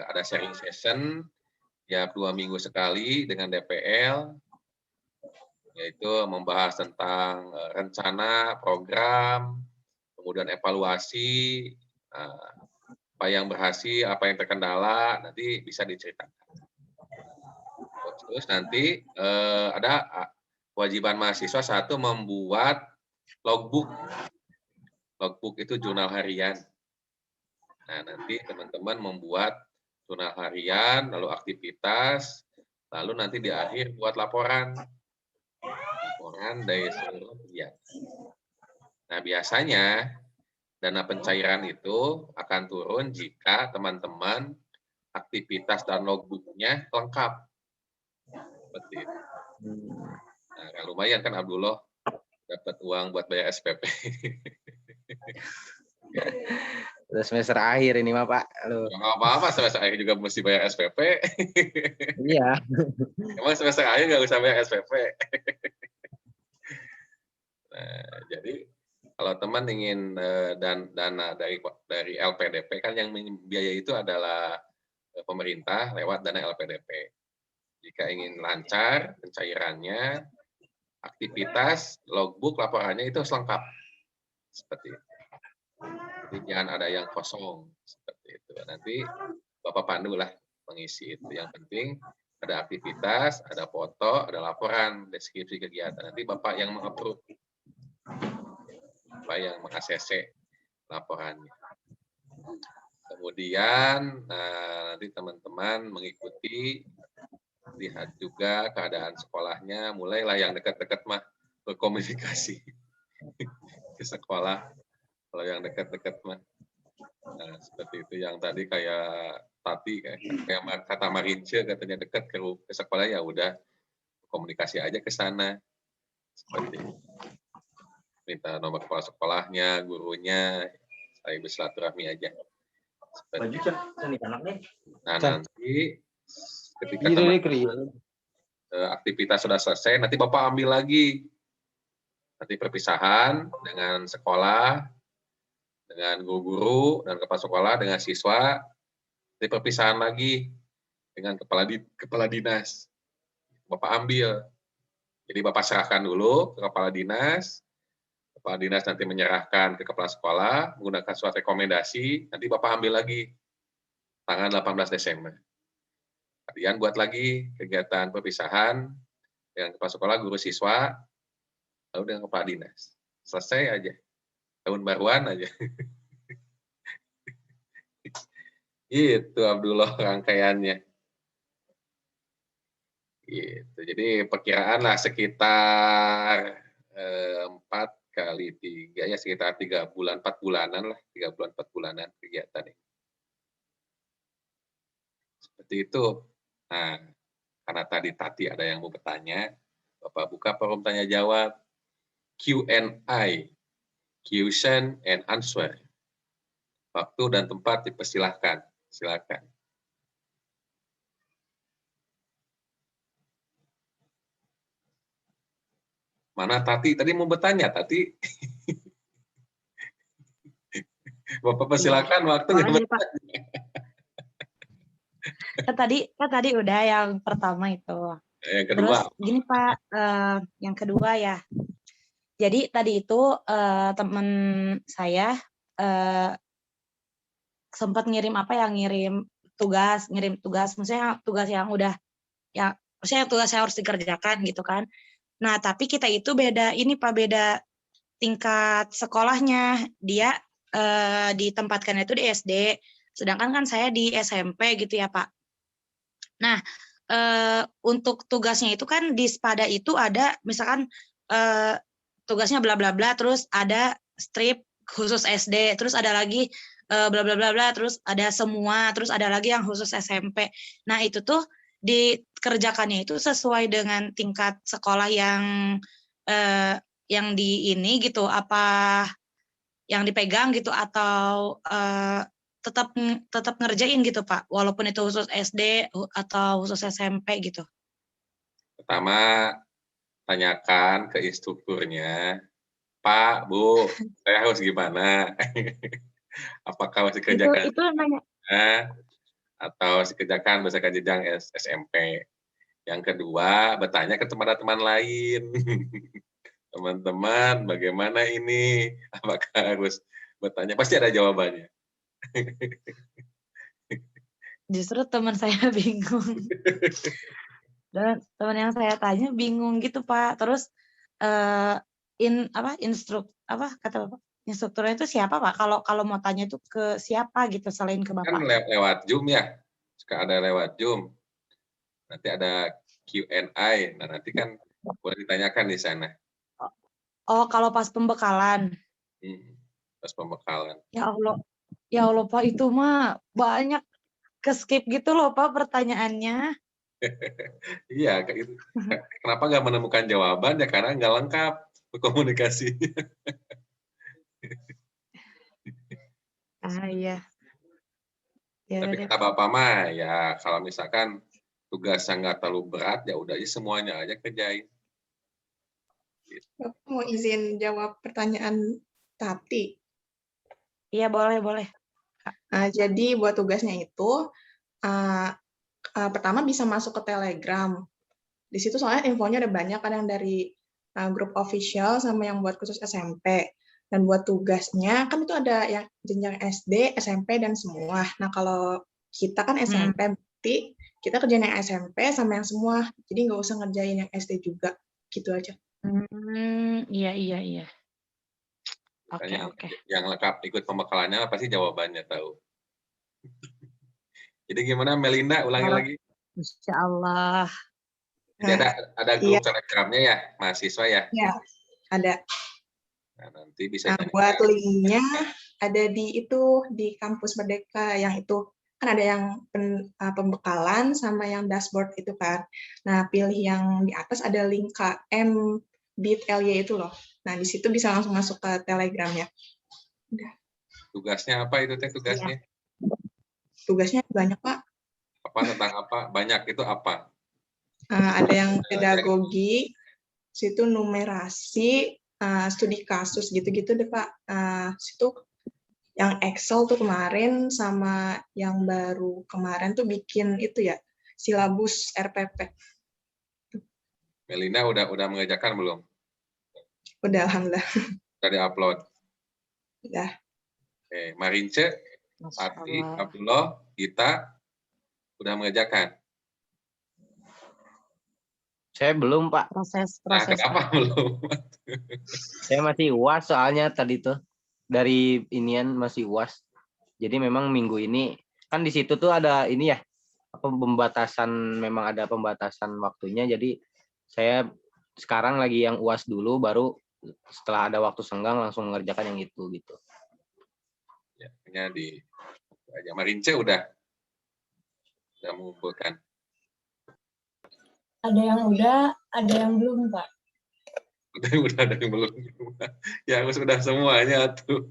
ada sharing session tiap 2 minggu sekali dengan DPL, yaitu membahas tentang rencana, program, kemudian evaluasi, apa yang berhasil, apa yang terkendala, nanti bisa diceritakan. Terus nanti ada kewajiban mahasiswa satu membuat logbook. Logbook itu jurnal harian. Nah, nanti teman-teman membuat jurnal harian, lalu aktivitas, lalu nanti di akhir buat laporan. Laporan dari seluruh kegiatan. Nah, biasanya dana pencairan itu akan turun jika teman-teman aktivitas dan logbooknya lengkap. Seperti itu. Nah, kan lumayan kan Abdullah dapat uang buat bayar SPP. Udah semester akhir ini mah Pak. Nggak apa-apa, semester akhir juga mesti bayar SPP. Iya. Emang semester akhir nggak usah bayar SPP. Nah, jadi kalau teman ingin dana dari LPDP kan yang biaya itu adalah pemerintah lewat dana LPDP. Jika ingin lancar pencairannya, aktivitas, logbook, laporannya itu harus lengkap. Seperti itu. Jadi jangan ada yang kosong. Seperti itu. Nanti Bapak pandu lah mengisi itu. Yang penting ada aktivitas, ada foto, ada laporan, deskripsi kegiatan. Nanti Bapak yang meng-approve. Bapak yang meng-ACC laporannya. Kemudian nanti teman-teman mengikuti, lihat juga keadaan sekolahnya, mulailah yang dekat-dekat mah berkomunikasi ke sekolah. Kalau yang dekat-dekat mah, nah, seperti itu. Yang tadi kayak Tati, kayak kata Marince katanya dekat ke sekolah, ya udah komunikasi aja ke sana. Seperti itu. Minta nomor kepala sekolahnya, gurunya, saya bersilaturahmi aja. Seperti itu. Nah, nanti ketika aktivitas sudah selesai, nanti Bapak ambil lagi. Nanti perpisahan dengan sekolah, dengan guru-guru, dan kepala sekolah, dengan siswa. Nanti perpisahan lagi dengan kepala dinas. Bapak ambil. Jadi Bapak serahkan dulu ke kepala dinas. Kepala dinas nanti menyerahkan ke kepala sekolah, menggunakan surat rekomendasi. Nanti Bapak ambil lagi tanggal 18 Desember. Kalian buat lagi kegiatan perpisahan dengan kepala sekolah, guru, siswa, lalu dengan kepala dinas. Selesai aja. Tahun baruan aja. Itu Abdullah rangkaiannya. Gitu. Jadi perkiraan lah sekitar 4 kali 3 ya, sekitar 3 bulan 4 bulanan lah, 3 bulan 4 bulanan kegiatan ini. Seperti itu. Nah, karena tadi Tati ada yang mau bertanya, Bapak buka forum tanya jawab Q&A, question and answer. Waktu dan tempat dipersilahkan. Silakan. Mana Tati? Tadi mau bertanya, Tati. Bapak persilakan, waktu nggak bertanya. Kan tadi udah yang pertama itu. Yang kedua. Terus gini Pak, yang kedua ya. Jadi tadi itu teman saya sempat ngirim tugas, maksudnya tugas yang udah, ya maksudnya tugas yang harus dikerjakan gitu kan. Nah tapi kita itu beda ini Pak, beda tingkat sekolahnya. Dia ditempatkan itu di SD, sedangkan kan saya di SMP gitu ya Pak. Nah untuk tugasnya itu kan di Spada itu ada misalkan tugasnya bla bla bla, terus ada strip khusus SD, terus ada lagi bla bla bla bla, terus ada semua, terus ada lagi yang khusus SMP. Nah itu tuh dikerjakannya itu sesuai dengan tingkat sekolah yang di ini gitu, apa yang dipegang gitu, atau tetap ngerjain gitu Pak, walaupun itu khusus SD atau khusus SMP gitu. Pertama, tanyakan ke instrukturnya, Pak, Bu, saya harus gimana? Apakah masih kerjakan Itu nanya. atau dikerjakan berdasarkan jenjang SMP? Yang kedua, bertanya ke teman-teman lain. Teman-teman, bagaimana ini? Apakah harus bertanya? Pasti ada jawabannya. Justru teman saya bingung. Dan teman yang saya tanya bingung gitu Pak. Terus kata Bapak? Instrukturnya itu siapa Pak? Kalau mau tanya itu ke siapa gitu selain ke Bapak? Kan lewat Zoom ya. Suka ada lewat Zoom. Nanti ada Q&A. Nah, nanti kan boleh ditanyakan di sana. Oh, kalau pas pembekalan. Pas pembekalan. Ya Allah Pak, itu mah banyak ke-skip gitu loh Pak pertanyaannya. Iya, kenapa nggak menemukan jawaban? Ya karena nggak lengkap komunikasinya. Iya. Ya, Tapi kata Bapak mah, ya kalau misalkan tugasnya nggak terlalu berat, ya udah aja semuanya aja kerjain. Bapak mau izin jawab pertanyaan Tati? Iya, boleh. Jadi buat tugasnya itu, pertama bisa masuk ke Telegram. Di situ soalnya infonya ada banyak, kadang dari grup official sama yang buat khusus SMP. Dan buat tugasnya, kan itu ada yang jenjang SD, SMP, dan semua. Nah, kalau kita kan SMP, berarti kita kerjain yang SMP sama yang semua. Jadi nggak usah ngerjain yang SD juga. Gitu aja. Iya. Oke. Yang lengkap ikut pembekalannya pasti jawabannya tahu. Jadi gimana Melinda, ulangi lagi. Insya Allah. Jadi ada grup Telegramnya ya, mahasiswa ya? Iya, ada. Nah, nanti bisa buat linknya ada di Kampus Merdeka, yang itu kan ada yang pembekalan sama yang dashboard itu kan. Nah, pilih yang di atas ada link KM bit.ly itu loh. Nah, di situ bisa langsung masuk ke Telegramnya. Udah. Tugasnya apa itu teh tugasnya? Tugasnya banyak Pak. Apa tentang apa? Banyak itu apa? Ada yang pedagogi, situ numerasi, studi kasus gitu-gitu deh Pak. Situ yang Excel tuh kemarin sama yang baru kemarin tuh bikin itu ya, silabus RPP. Melinda udah mengerjakan belum? Udah, alhamdulillah. Udah di-upload? Udah. Oke, Marince, Ati, Abdullah, Gita, udah mengerjakan? Saya belum, Pak. Proses. Nah, kenapa belum? Saya masih UAS soalnya tadi tuh. Dari inian masih UAS. Jadi memang minggu ini, kan di situ tuh ada ini ya, memang ada pembatasan waktunya. Jadi saya sekarang lagi yang UAS dulu, baru setelah ada waktu senggang langsung mengerjakan yang itu gitu. Ya, hanya Marince udah mengumpulkan. Ada yang udah, ada yang belum, Pak. Udah ada yang belum. Ya, sudah semuanya tuh.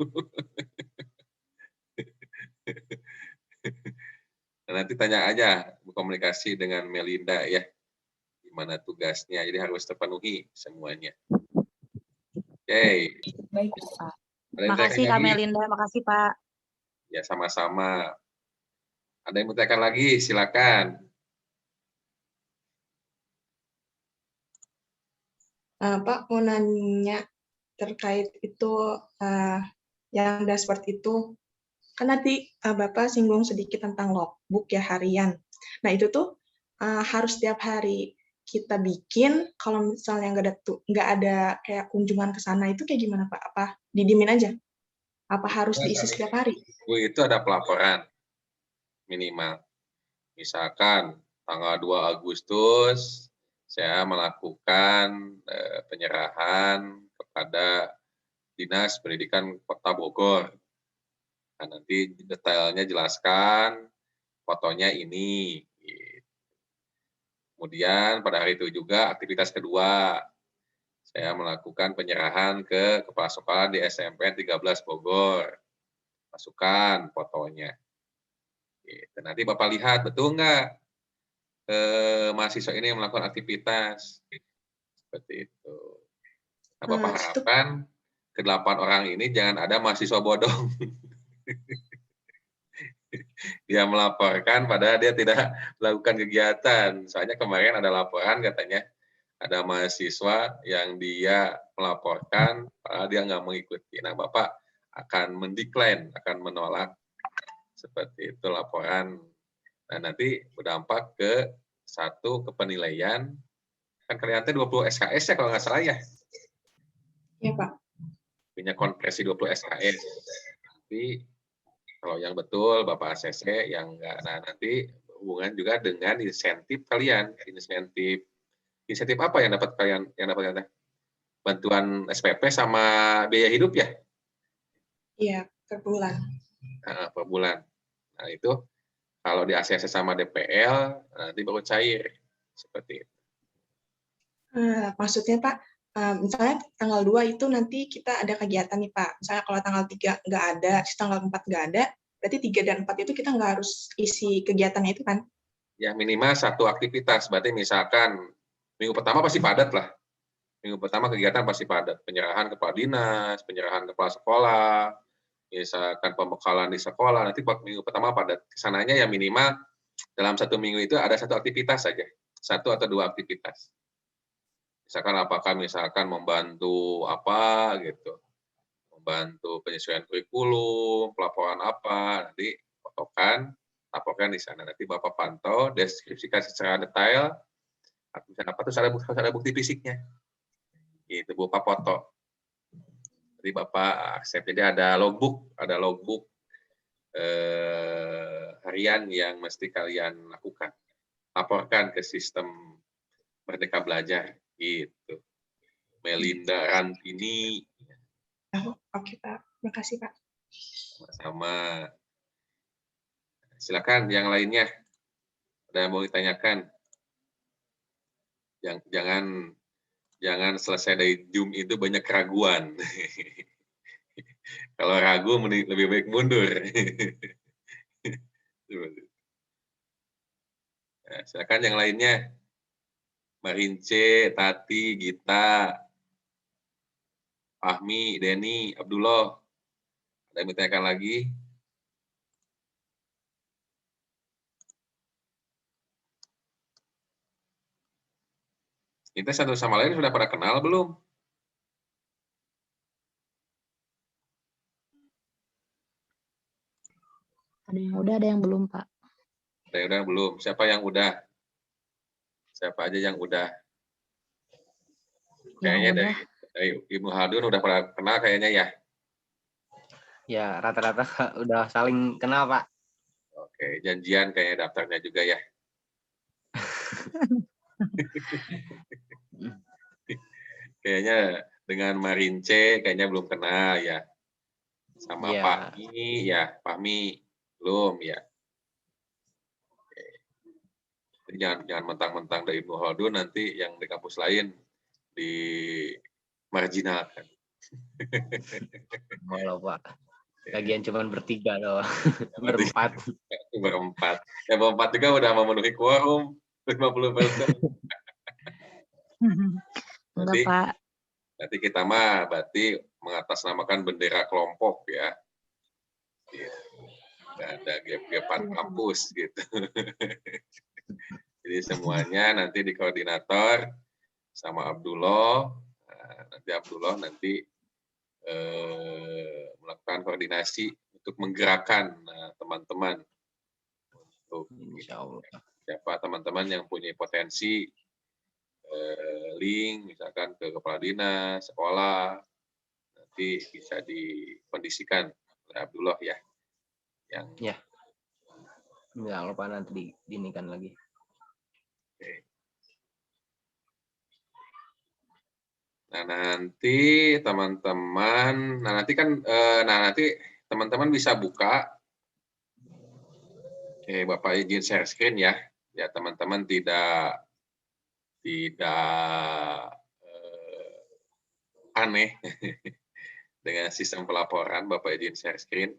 Nanti tanya aja komunikasi dengan Melinda ya. Gimana tugasnya, jadi harus terpenuhi semuanya. Oke. Baik, Pak. Makasih Kak Melinda, makasih Pak. Ya, sama-sama. Ada yang mau tanyakan lagi, silakan. Pak, mau nanya terkait itu yang dashboard itu, kan nanti Bapak singgung sedikit tentang logbook ya harian. Nah itu tuh harus setiap hari kita bikin, kalau misalnya nggak ada kayak kunjungan ke sana itu kayak gimana Pak? Apa didimin aja? Apa harus diisi setiap hari? Itu ada pelaporan minimal. Misalkan tanggal 2 Agustus saya melakukan penyerahan kepada Dinas Pendidikan Kota Bogor. Nah, nanti detailnya jelaskan, fotonya ini. Kemudian pada hari itu juga aktivitas kedua, saya melakukan penyerahan ke kepala sekolah di SMP 13 Bogor. Masukkan fotonya. Gitu. Nanti Bapak lihat, betul nggak mahasiswa ini melakukan aktivitas. Seperti itu. Nah, Bapak harapkan ke-8 orang ini jangan ada mahasiswa bodong. Dia melaporkan padahal dia tidak melakukan kegiatan. Soalnya kemarin ada laporan katanya ada mahasiswa yang dia melaporkan padahal dia nggak mengikuti. Nah, Bapak akan mendekline, akan menolak seperti itu laporan. Nah, nanti berdampak ke penilaian. Kan kalian 20 SKS ya kalau nggak salah ya? Iya, Pak. Punya konversi 20 SKS. Tapi kalau yang betul Bapak ACC, yang enggak, nah nanti hubungan juga dengan insentif kalian. Insentif apa yang dapat kalian? Yang dapat kalian? Bantuan SPP sama biaya hidup ya? Iya, per bulan. Nah, per bulan. Nah itu kalau di ACC sama DPL nanti baru cair seperti itu. Maksudnya Pak, misalnya tanggal 2 itu nanti kita ada kegiatan nih Pak. Misalnya kalau tanggal 3 nggak ada, tanggal 4 nggak ada, berarti 3 dan 4 itu kita nggak harus isi kegiatannya itu kan? Ya minimal 1 aktivitas, berarti misalkan minggu pertama pasti padat lah. Minggu pertama kegiatan pasti padat. Penyerahan kepala dinas, penyerahan kepala sekolah, misalkan pembekalan di sekolah, nanti minggu pertama padat. Kesananya ya minimal dalam 1 minggu itu ada 1 aktivitas saja. 1 atau 2 aktivitas. Misalkan apakah membantu apa gitu, membantu penyesuaian kurikulum, pelaporan apa, nanti fotokan, laporkan di sana. Nanti Bapak pantau, deskripsikan secara detail, apa terus ada bukti fisiknya. Itu berupa foto. Jadi Bapak accept, jadi ada logbook harian yang mesti kalian lakukan. Laporkan ke sistem Merdeka Belajar. Gitu. Melinda Rantini. Oke Pak, makasih Pak. Sama. Silakan yang lainnya. Ada yang mau ditanyakan? Jangan selesai dari Zoom itu banyak keraguan. Kalau ragu lebih baik mundur. Nah, silakan yang lainnya. Marince, Tati, Gita, Fahmi, Denny, Abdullah. Ada yang ditanyakan lagi? Kita satu sama lain sudah pada kenal belum? Ada yang udah, ada yang belum, Pak. Ada yang udah belum? Siapa yang udah? Siapa aja yang udah? Kayaknya dari Ibu Haldun udah pernah kenal kayaknya ya? Ya, rata-rata udah saling kenal, Pak. Oke, janjian kayaknya daftarnya juga ya. Kayaknya dengan Marince kayaknya belum kenal ya. Sama Ya. Fahmi belum ya. Oke. Jadi jangan mentang-mentang dari Ibnu Haldun nanti yang di kampus lain di marginalkan. Walau Pak. Lagian cuma bertiga loh. Berempat. Ya berempat juga udah memenuhi quorum 50%. Enggak, Pak. Nanti kita mah berarti mengatasnamakan bendera kelompok ya. Ada gap-gapan kampus gitu. Jadi semuanya nanti di koordinator sama Abdullah. Nanti Abdullah melakukan koordinasi untuk menggerakkan teman-teman untuk siapa teman-teman yang punya potensi link misalkan ke kepala dinas, sekolah, nanti bisa dikondisikan oleh Abdullah ya. Yang ya. Jangan lupa nanti diinikan lagi. Oke. Nah, nanti teman-teman, nanti teman-teman bisa buka. Oke, Bapak izin share screen ya. Ya, teman-teman tidak aneh dengan sistem pelaporan. Bapak izin share screen.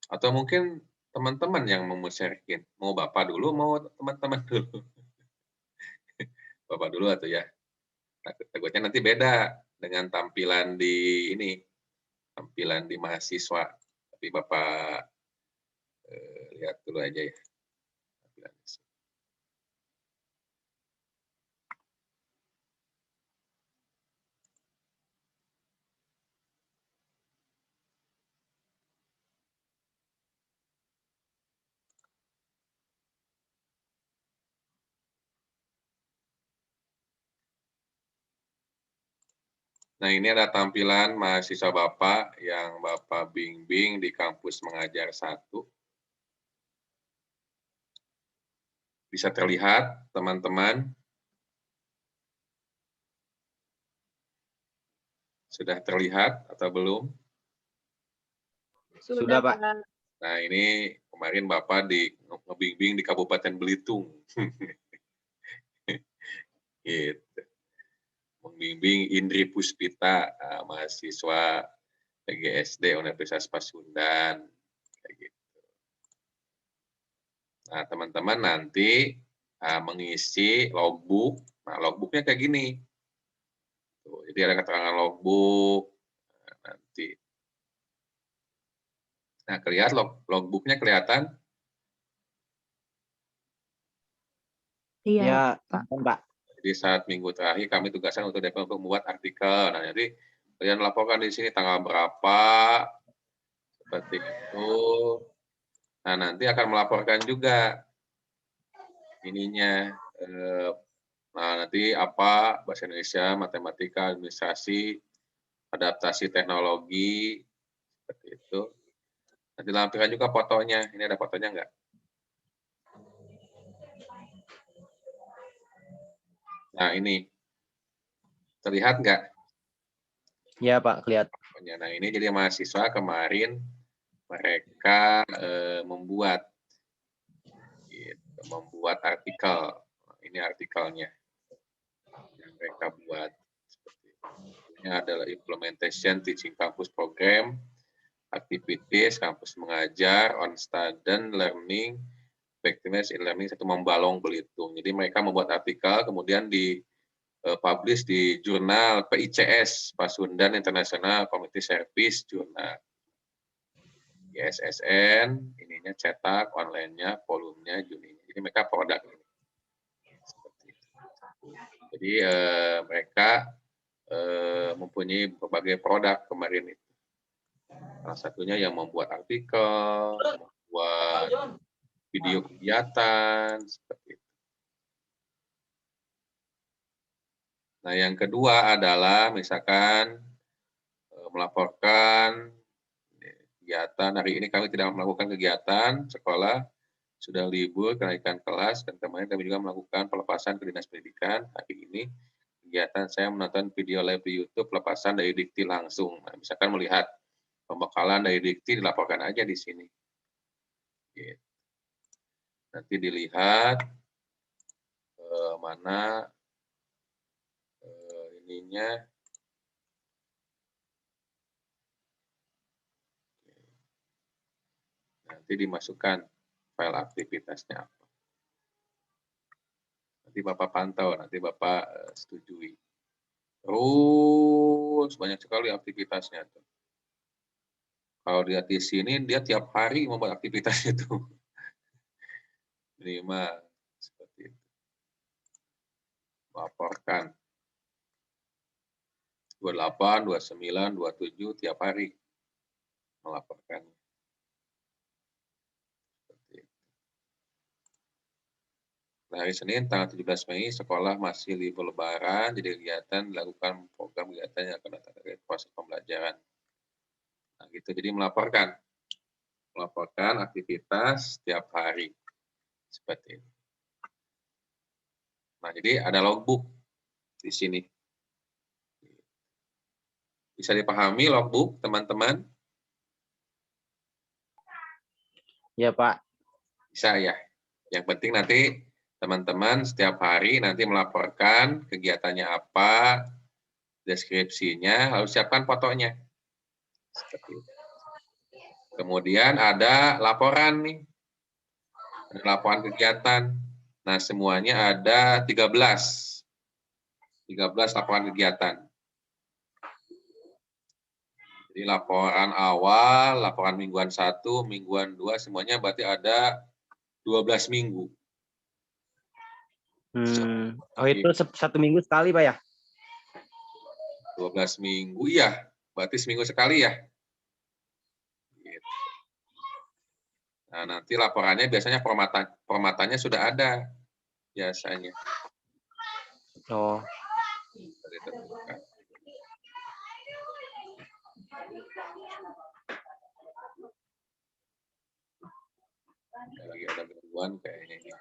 Atau mungkin teman-teman yang mau share-in. Mau Bapak dulu, mau teman-teman dulu. Bapak dulu atau ya. Takutnya nanti beda dengan tampilan di ini, tampilan di mahasiswa. Tapi Bapak lihat dulu aja ya. Nah, ini ada tampilan mahasiswa Bapak yang Bapak bimbing di kampus mengajar 1. Bisa terlihat, teman-teman? Sudah terlihat atau belum? Sudah, Pak. Nah, ini kemarin Bapak ngebimbing di Kabupaten Belitung. Gitu. Membimbing Indri Puspita, mahasiswa PGSD Universitas Pasundan. Kayak gitu. Nah, teman-teman nanti mengisi logbook. Nah, logbooknya kayak gini. Tuh, jadi ada keterangan logbook. Nah, nanti. Nah, kelihatan logbooknya kelihatan? Iya, Pak. Jadi saat minggu terakhir kami tugaskan untuk DP untuk membuat artikel. Nah, jadi kalian laporkan di sini tanggal berapa, seperti itu. Nah, nanti akan melaporkan juga ininya. Nah, nanti apa, bahasa Indonesia, matematika, administrasi, adaptasi teknologi, seperti itu. Nanti lampirkan juga fotonya. Ini ada fotonya enggak? Nah, ini. Terlihat enggak? Iya, Pak, kelihatan. Nah, ini jadi mahasiswa kemarin mereka membuat artikel. Ini artikelnya yang mereka buat. Ini adalah implementation teaching campus program, activities kampus mengajar, on student learning, effectiveness in learning, satu Membalong Belitung. Jadi mereka membuat artikel, kemudian publish di jurnal PICS, Pasundan International Community Service Journal. ISSN, ininya cetak, online-nya, volumenya, Juni. Jadi mereka produk ini. Jadi mereka mempunyai berbagai produk kemarin itu. Salah satunya yang membuat artikel, membuat video kegiatan, seperti itu. Nah, yang kedua adalah misalkan melaporkan kegiatan. Hari ini kami tidak melakukan kegiatan, sekolah sudah libur, kenaikan kelas, dan kemarin kami juga melakukan pelepasan ke Dinas Pendidikan. Hari ini kegiatan saya menonton video live di YouTube pelepasan dari dikti langsung. Nah, misalkan melihat pembekalan dari dikti dilaporkan aja di sini. Gitu. Nanti dilihat mana ininya. Nanti dimasukkan file aktivitasnya apa. Nanti Bapak pantau, nanti Bapak setujui. Terus banyak sekali aktivitasnya tuh. Kalau lihat di sini, dia tiap hari membuat aktivitas itu. Minimal seperti itu. Laporkan. 28, 29, 27 tiap hari melaporkan. Hari Senin tanggal 17 Mei sekolah masih libur lebaran, jadi kegiatan dilakukan program kegiatan yang akan datang dari proses pembelajaran. Nah, gitu. Jadi melaporkan aktivitas setiap hari seperti ini. Nah, jadi ada logbook di sini. Bisa dipahami logbook, teman-teman? Ya, Pak. Bisa ya. Yang penting nanti teman-teman setiap hari nanti melaporkan kegiatannya apa, deskripsinya, lalu siapkan fotonya. Seperti itu. Kemudian ada laporan nih. Ada laporan kegiatan. Nah, semuanya ada 13 laporan kegiatan. Jadi laporan awal, laporan mingguan 1, mingguan 2, semuanya berarti ada 12 minggu. Oh, itu 1 minggu sekali, Pak ya? 12 minggu, ya. Berarti seminggu sekali ya. Gitu. Nah, nanti laporannya biasanya formatannya sudah ada. Biasanya. Oh. Lagi ada gangguan kayaknya ini.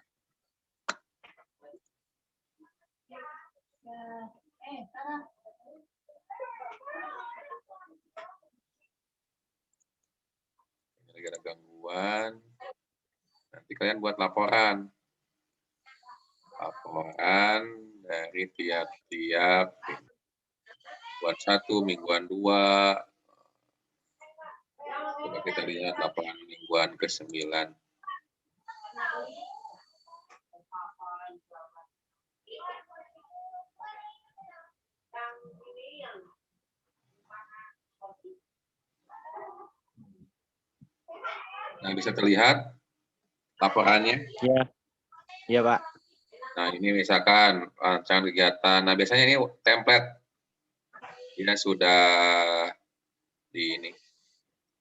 Lagi ada gangguan. Nanti kalian buat laporan dari tiap-tiap buat 1, mingguan 2. Coba kita lihat laporan mingguan ke-9. Nah, bisa terlihat laporannya? Iya. Iya, Pak. Nah, ini misalkan rancangan kegiatan. Nah, biasanya ini template. Ini sudah di ini.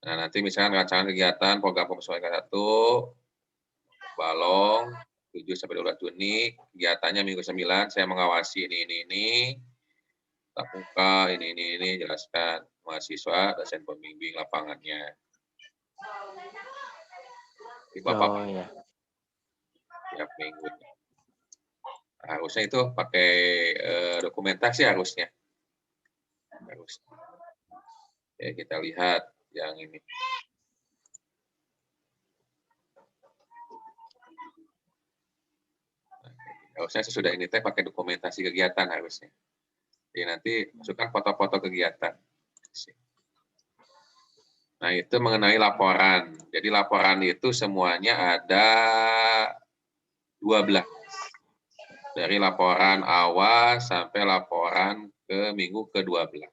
Nah, nanti misalkan rancangan kegiatan program persoalan 1, Balong, 7-12 Juni, kegiatannya minggu 9, saya mengawasi ini. Tatap muka, ini, jelaskan. Mahasiswa, dosen pembimbing lapangannya. Di Bapak ya. tiap minggu. Harusnya itu pakai dokumentasi harusnya. Oke, kita lihat yang ini. Harusnya sesudah ini pakai dokumentasi kegiatan harusnya. Jadi nanti masukkan foto-foto kegiatan. Nah, itu mengenai laporan. Jadi laporan itu semuanya ada 12. Dari laporan awal sampai laporan ke minggu ke-12.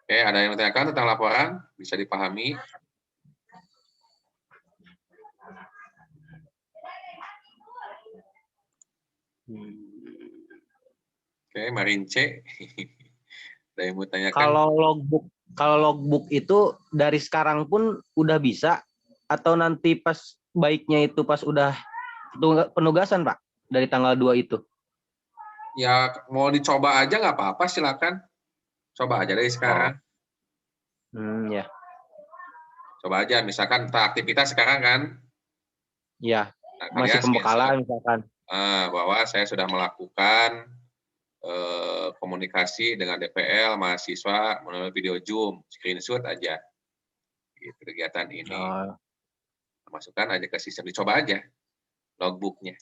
Oke, ada yang bertanyakan tentang laporan? Bisa dipahami? Oke, Marince. Ada yang mau tanyakan? Kalau logbook itu dari sekarang pun udah bisa atau nanti pas baiknya itu pas udah penugasan, Pak, dari tanggal 2 itu? Ya, mau dicoba aja nggak apa-apa, silakan. Coba aja dari sekarang. Ya. Coba aja, misalkan aktivitas sekarang kan? Ya, nah, masih pembekalan misalkan. Bahwa saya sudah melakukan komunikasi dengan DPL, mahasiswa melalui video Zoom, screenshot aja. Gitu, kegiatan ini. Masukkan aja ke sistem, dicoba aja logbooknya.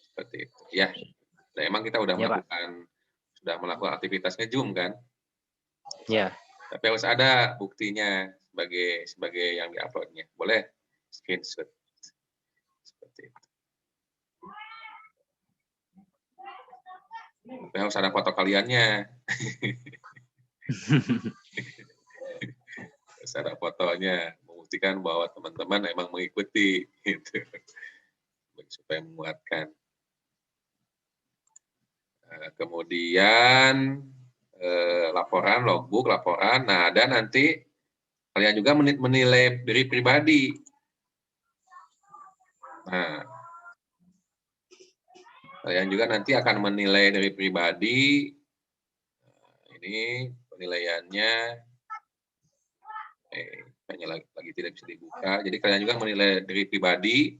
Seperti itu. Ya, nah, emang kita udah melakukan aktivitasnya Zoom kan? Ya. Tapi harus ada buktinya sebagai yang diuploadnya. Boleh screenshot. Seperti itu. Tapi harus ada foto kaliannya. Harus ada fotonya, membuktikan bahwa teman-teman emang mengikuti, gitu. Supaya menguatkan. Kemudian laporan, logbook, laporan. Nah, dan nanti kalian juga menilai diri pribadi. Nah, kalian juga nanti akan menilai dari pribadi. Ini penilaiannya, hanya lagi tidak bisa dibuka. Jadi kalian juga menilai dari pribadi,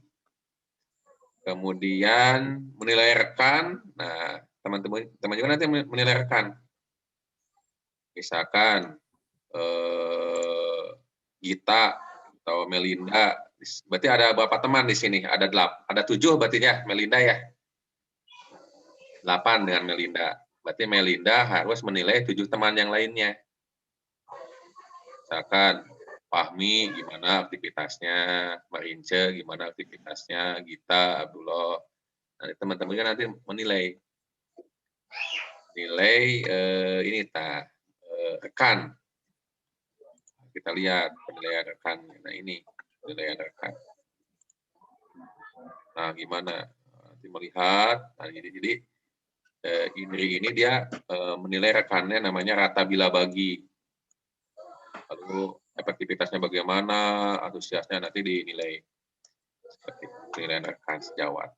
kemudian menilai rekan. Nah, teman-teman juga nanti menilai rekan. Misalkan Gita atau Melinda, berarti ada berapa teman di sini? Ada 7 berarti ya, Melinda ya. 8 dengan Melinda. Berarti Melinda harus menilai 7 teman yang lainnya. Misalkan Fahmi gimana aktivitasnya, Marince gimana aktivitasnya, Gita, Abdullah. Nanti teman-teman kan nanti menilai. Nilai ini rekan. Kita lihat penilaian rekan. Nah ini penilaian rekan. Nah gimana? Nanti melihat. Nah, jadi Indri ini dia menilai rekannya namanya rata bila bagi. Lalu efektivitasnya bagaimana, antusiasnya nanti dinilai seperti penilaian rekan sejawat.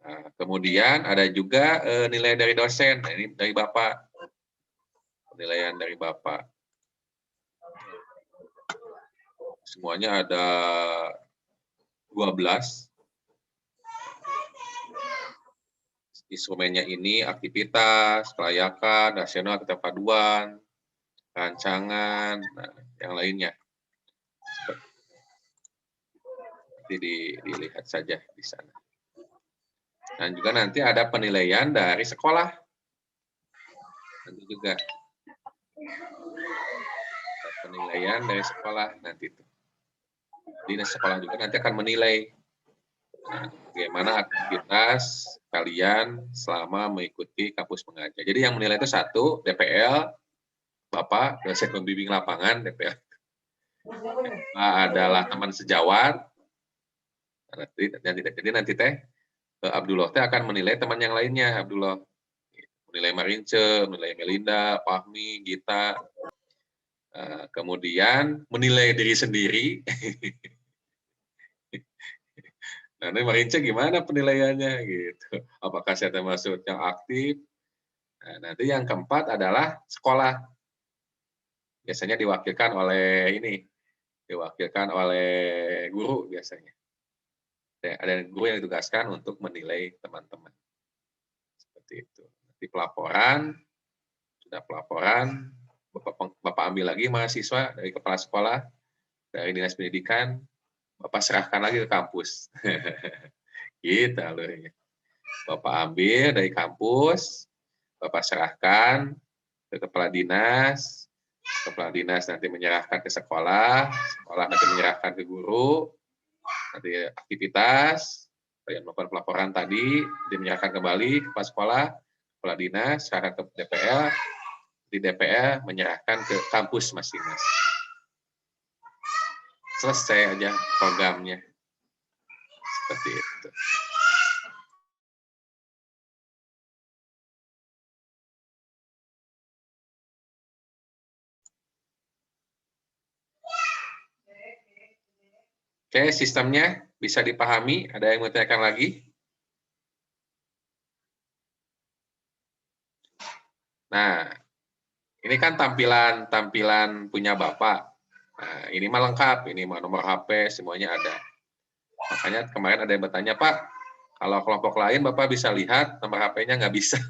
Nah, kemudian ada juga nilai dari dosen. Nah, ini dari Bapak. Penilaian dari Bapak. Semuanya ada 12. Instrumennya ini aktivitas, kelayakan, nasional, keterpaduan, rancangan, nah, yang lainnya. Nanti dilihat saja di sana. Dan juga nanti ada penilaian dari sekolah. Nanti juga. Penilaian dari sekolah nanti itu. Dinas sekolah juga nanti akan menilai bagaimana aktivitas kalian selama mengikuti kampus mengajar. Jadi yang menilai itu 1, DPL, Bapak, dosen pembimbing lapangan, DPL. Adalah teman sejawat. Jadi nanti Abdullah akan menilai teman yang lainnya. Abdullah menilai Marince, menilai Melinda, Fahmi, Gita. Kemudian menilai diri sendiri. Nah, ini Marince gimana penilaiannya gitu? Apakah saya termasuk yang aktif? Nah, nanti yang keempat adalah sekolah. Biasanya diwakilkan oleh guru biasanya. Ada guru yang ditugaskan untuk menilai teman-teman. Seperti itu. Nanti pelaporan, sudah pelaporan, Bapak ambil lagi mahasiswa dari kepala sekolah, dari dinas pendidikan, Bapak serahkan lagi ke kampus. Gitu alurnya. Bapak ambil dari kampus, Bapak serahkan ke kepala dinas nanti menyerahkan ke sekolah, sekolah nanti menyerahkan ke guru, nanti aktivitas, yang melakukan pelaporan tadi, menyerahkan kembali ke sekolah, kepala dinas, serahkan ke DPL, di DPL menyerahkan ke kampus masing-masing. Selesai aja programnya. Seperti itu. Oke, sistemnya bisa dipahami. Ada yang mau tanyakan lagi? Nah, ini kan tampilan punya Bapak. Nah, ini mah lengkap, ini mah nomor HP, semuanya ada. Makanya kemarin ada yang bertanya, Pak, kalau kelompok lain Bapak bisa lihat, nomor HP-nya nggak bisa.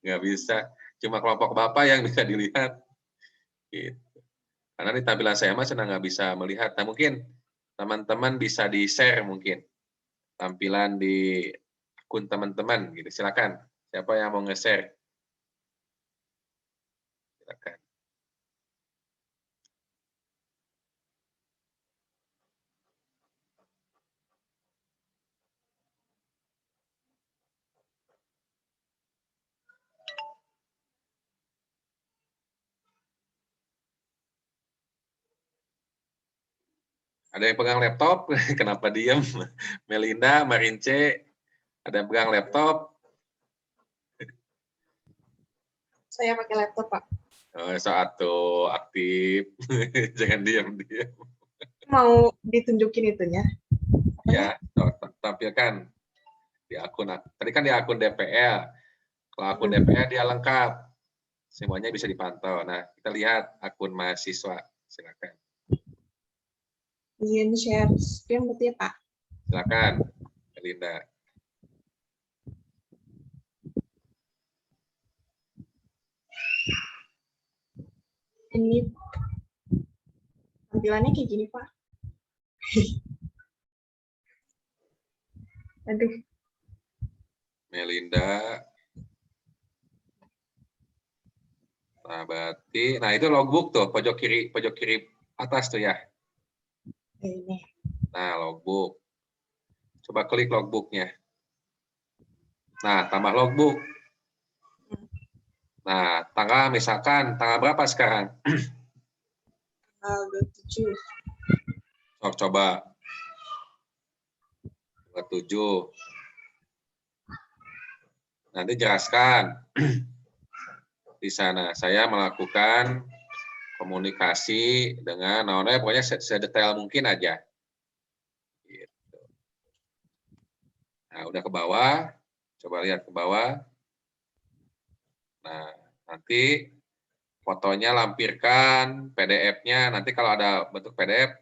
Nggak bisa, cuma kelompok Bapak yang bisa dilihat. Gitu. Karena di tampilan saya mah sedang nggak bisa melihat. Nah, mungkin teman-teman bisa di-share mungkin tampilan di akun teman-teman. Gitu. Silakan, siapa yang mau nge-share? Silakan. Ada yang pegang laptop? Kenapa diam? Melinda, Marince, ada yang pegang laptop? Saya pakai laptop, Pak. Oh, satu aktif. Jangan diam-diam. mau ditunjukin itunya? Ya, tampilkan di akun. Tadi kan di akun DPL. Kalau akun DPL dia lengkap. Semuanya bisa dipantau. Nah, kita lihat akun mahasiswa. Silakan. Izin share screen berarti ya, Pak? Silakan, Linda. Ini tampilannya kayak gini, Pak. Aduh, Melinda. Nah, berarti, nah itu logbook tuh, pojok kiri atas tuh ya. ini. Nah, logbook. Coba klik logbooknya. Nah, tambah logbook. Nah, tanggal misalkan, tanggal berapa sekarang? Tanggal 27. Oh, coba. 27. Nanti jelaskan. Di sana, saya melakukan komunikasi dengan, nah, pokoknya sedetail mungkin aja. Gitu. Nah, udah ke bawah. Coba lihat ke bawah. Nah, nanti fotonya lampirkan, PDF-nya, nanti kalau ada bentuk PDF,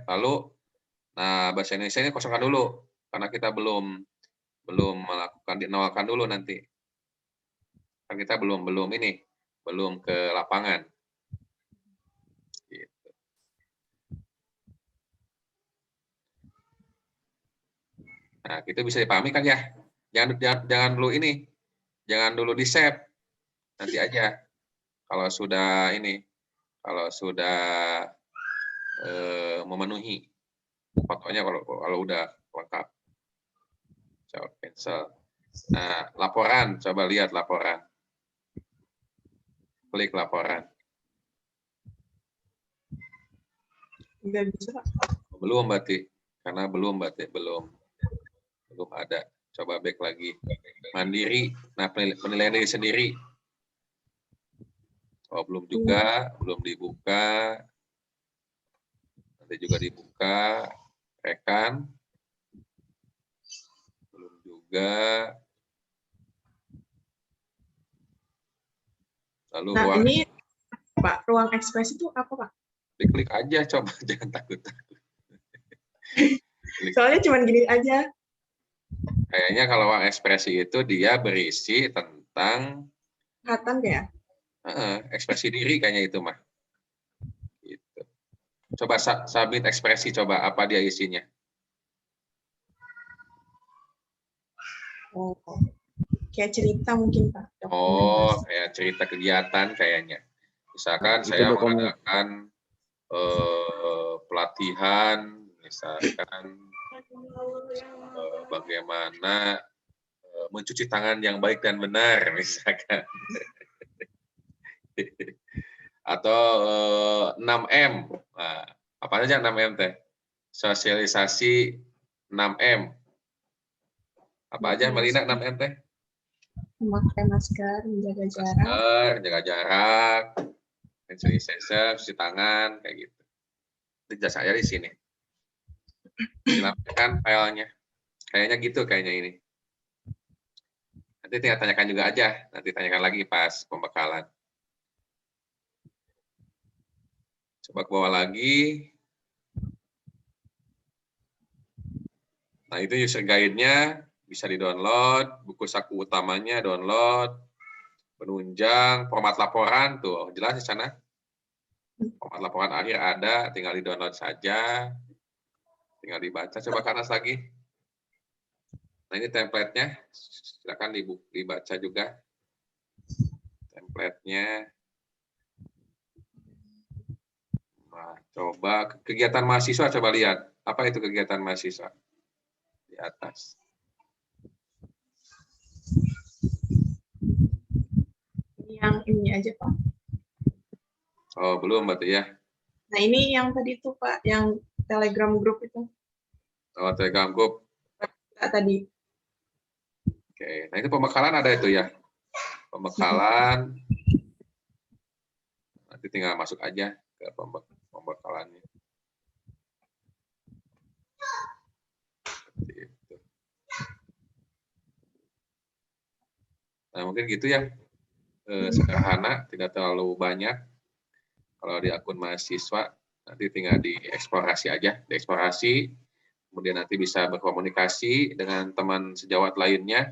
lalu nah bahasa Indonesia-nya kosongkan dulu, karena kita belum melakukan dinolkan dulu nanti. Kan kita belum ke lapangan. Gitu. Nah, itu bisa dipahami kan ya? Jangan dulu di-save. Nanti aja. Kalau sudah memenuhi fotonya, kalau udah lengkap. Coba cancel. Nah, laporan, coba lihat laporan. Klik laporan. Nggak bisa, Pak. Belum berarti, karena belum ada. Coba back lagi. Mandiri, nah penilaian diri sendiri. Oh, belum juga, belum dibuka. Nanti juga dibuka. Rekan. Belum juga. Lalu Nah, ini Pak, ruang ekspresi itu apa, Pak? diklik aja, coba jangan takut. Soalnya cuma gini aja. Kayaknya kalau ruang ekspresi itu dia berisi tentang Kelihatan ya? ekspresi diri kayaknya itu mah. Gitu. Coba submit ekspresi, coba apa dia isinya. Oh, kayak cerita mungkin, Pak. Oh, kayak cerita kegiatan kayaknya. Misalkan Itu saya dokumen. mengadakan pelatihan, misalkan bagaimana mencuci tangan yang baik dan benar, misalkan. Atau 6M. Nah, apa saja 6M teh? Sosialisasi 6M. Apa aja Melina 6M teh? Memakai masker, menjaga jarak. Masker, jaga jarak, hand sanitizer, cuci tangan, kayak gitu. Itu jasa saya di sini. Silakan filenya. Kayaknya gitu, kayaknya ini. Nanti tinggal tanyakan juga aja. Nanti tanyakan lagi pas pembekalan. Coba ke bawah lagi. Nah, itu user guide-nya bisa di-download, buku saku utamanya download, penunjang, format laporan, tuh jelas di sana. Format laporan akhir ada, tinggal di-download saja, tinggal dibaca. Coba ke atas lagi. Nah, ini template-nya, silakan dibaca juga. Template-nya. Nah, coba kegiatan mahasiswa, coba lihat. Apa itu kegiatan mahasiswa? Di atas. Yang ini aja, Pak. Oh, belum berarti ya. Nah, ini yang tadi tuh, Pak, yang Telegram group itu. Oh, Telegram group. Tadi. Oke, nah itu pembekalan ada itu ya. Pembekalan. Nanti tinggal masuk aja ke pembekalannya. mungkin gitu ya, sederhana, tidak terlalu banyak. Kalau di akun mahasiswa, nanti tinggal dieksplorasi aja, dieksplorasi, kemudian nanti bisa berkomunikasi dengan teman sejawat lainnya,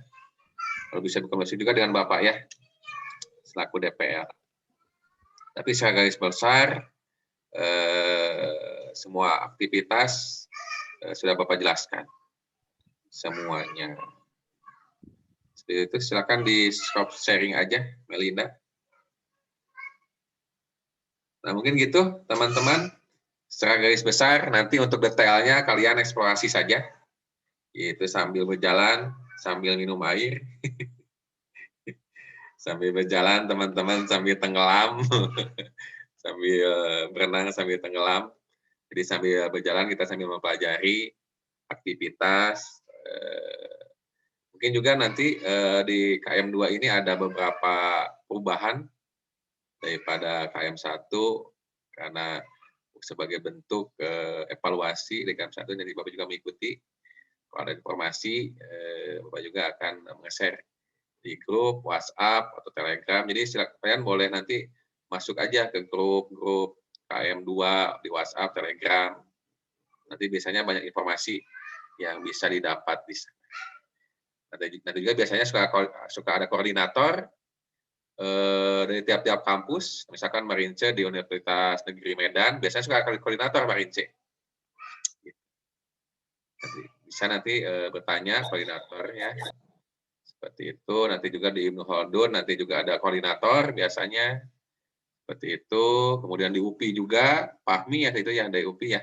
kalau bisa berkomunikasi juga dengan Bapak ya, selaku DPR. Tapi secara garis besar, semua aktivitas sudah Bapak jelaskan, semuanya. Seperti itu, silakan di stop sharing aja, Melinda. Nah, mungkin gitu, teman-teman. Secara garis besar, nanti untuk detailnya kalian eksplorasi saja. Yaitu sambil berjalan, sambil minum air. Sambil berjalan, teman-teman, sambil tenggelam. Sambil berenang, sambil tenggelam. Jadi sambil berjalan, kita sambil mempelajari aktivitas. Mungkin juga nanti di KM2 ini ada beberapa perubahan daripada KM1, karena sebagai bentuk evaluasi di KM1, jadi Bapak juga mengikuti. Kalau ada informasi, Bapak juga akan nge-share di grup, WhatsApp, atau Telegram. Jadi silakan kalian boleh nanti masuk aja ke grup-grup KM2 di WhatsApp, Telegram. Nanti biasanya banyak informasi yang bisa didapat di sana. Nanti juga biasanya suka ada koordinator dari tiap-tiap kampus, misalkan Marince di Universitas Negeri Medan, biasanya suka ada koordinator Marince. Bisa nanti bertanya koordinatornya, seperti itu. Nanti juga di Ibnu Khaldun, nanti juga ada koordinator biasanya, seperti itu. Kemudian di UPI juga, Fahmi ya itu ya, dari UPI ya.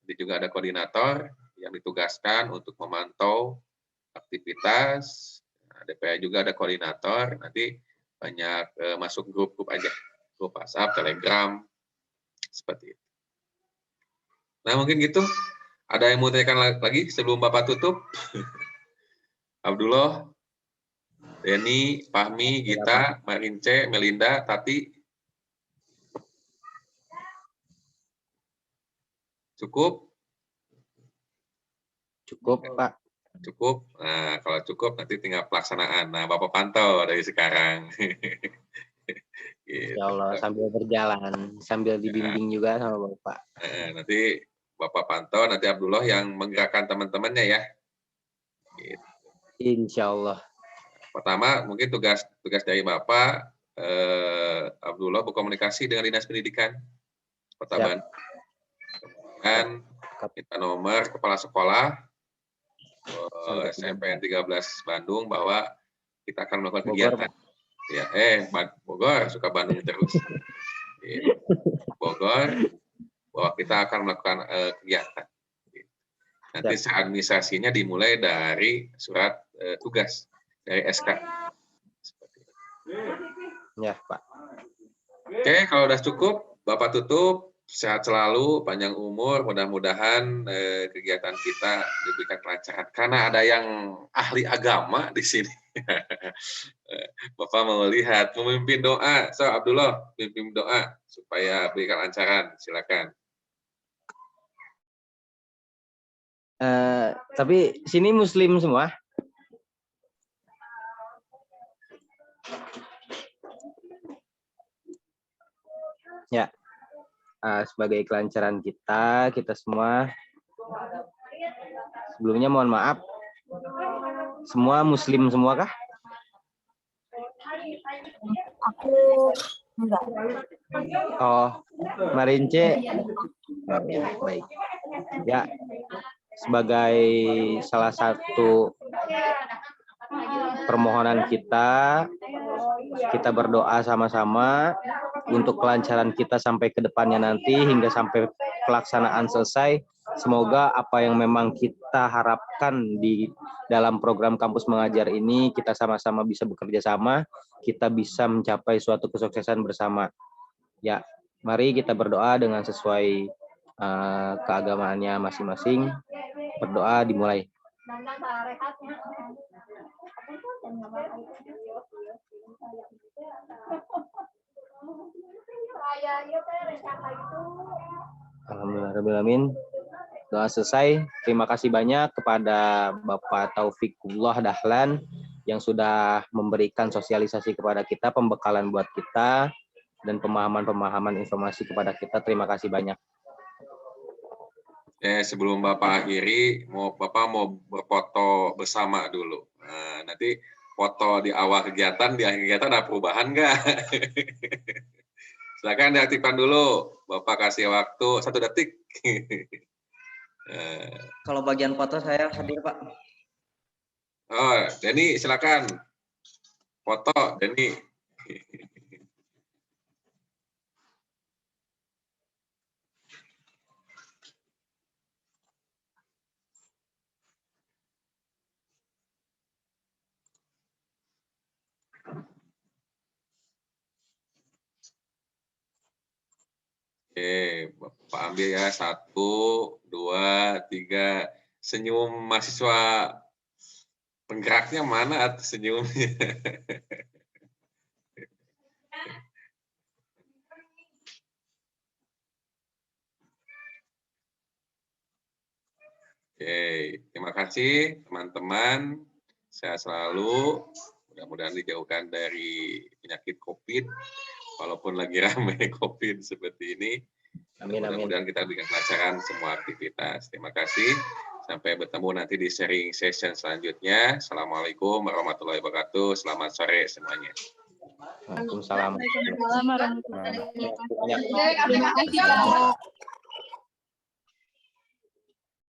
Nanti juga ada koordinator yang ditugaskan untuk memantau aktivitas. Nah, DPR juga ada koordinator, nanti banyak masuk grup-grup aja, grup WhatsApp, Telegram, seperti itu. Nah, mungkin gitu. Ada yang mau tanyakan lagi sebelum Bapak tutup? Abdullah, Denny, Fahmi, Gita, Marince, Melinda, Tati. Cukup? Cukup, Pak. Cukup. Nah, kalau cukup nanti tinggal pelaksanaan. Nah, Bapak pantau dari sekarang. Gitu. Insya Allah sambil berjalan, sambil dibimbing juga sama Bapak. Nanti Bapak pantau, nanti Abdullah yang menggerakkan teman-temannya ya. Gitu. Insya Allah. Pertama, mungkin tugas dari Bapak, Abdullah berkomunikasi dengan Dinas Pendidikan Kota Bandung. Kemudian kita nomor kepala sekolah SMP 13 Bandung bahwa kita akan melakukan kegiatan. Ya, Bogor, suka Bandung terus. Bogor, bahwa kita akan melakukan kegiatan. Nanti administrasinya dimulai dari surat tugas, dari SK. Seperti itu. Ya, Pak. Oke, kalau udah cukup, Bapak tutup. Sehat selalu, panjang umur, mudah-mudahan kegiatan kita diberikan kelancaran. Karena ada yang ahli agama di sini. Bapak mau lihat, memimpin doa. So, Abdullah, pimpin doa supaya berikan kelancaran. Silakan. Tapi sini Muslim semua. Ya. Sebagai kelancaran kita semua, sebelumnya mohon maaf, semua Muslim semua kah? Aku enggak. Oh, Marince. Baik. Ya, sebagai salah satu permohonan kita berdoa sama-sama untuk kelancaran kita sampai ke depannya nanti hingga sampai pelaksanaan selesai. Semoga apa yang memang kita harapkan di dalam program kampus mengajar ini, kita sama-sama bisa bekerja sama, kita bisa mencapai suatu kesuksesan bersama. Ya, mari kita berdoa dengan sesuai keagamaannya masing-masing. Berdoa dimulai. Alhamdulillahirrahmanirrahim. Doa selesai. Terima kasih banyak kepada Bapak Taufikullah Dahlan yang sudah memberikan sosialisasi kepada kita, pembekalan buat kita, dan pemahaman-pemahaman informasi kepada kita. Terima kasih banyak. Sebelum Bapak akhiri, Bapak mau berfoto bersama dulu. Nah, nanti foto di awal kegiatan, di akhir kegiatan ada perubahan nggak? Silakan diaktifkan dulu. Bapak kasih waktu 1 detik. Kalau bagian foto saya hadir, Pak. Oh, Denny silakan. Foto, Denny. Oke, Bapak ambil ya, 1, 2, 3. Senyum mahasiswa penggeraknya mana atau senyumnya? Oke, terima kasih teman-teman. Sehat selalu. Mudah-mudahan dijauhkan dari penyakit COVID. Walaupun lagi ramai COVID seperti ini. Amin, amin. Mudah-mudahan kita berikan kelancaran semua aktivitas. Terima kasih. Sampai bertemu nanti di sharing session selanjutnya. Assalamualaikum warahmatullahi wabarakatuh. Selamat sore semuanya. Waalaikumsalam. Waalaikumsalam warahmatullahi wabarakatuh. Terima kasih. Terima kasih, Pak.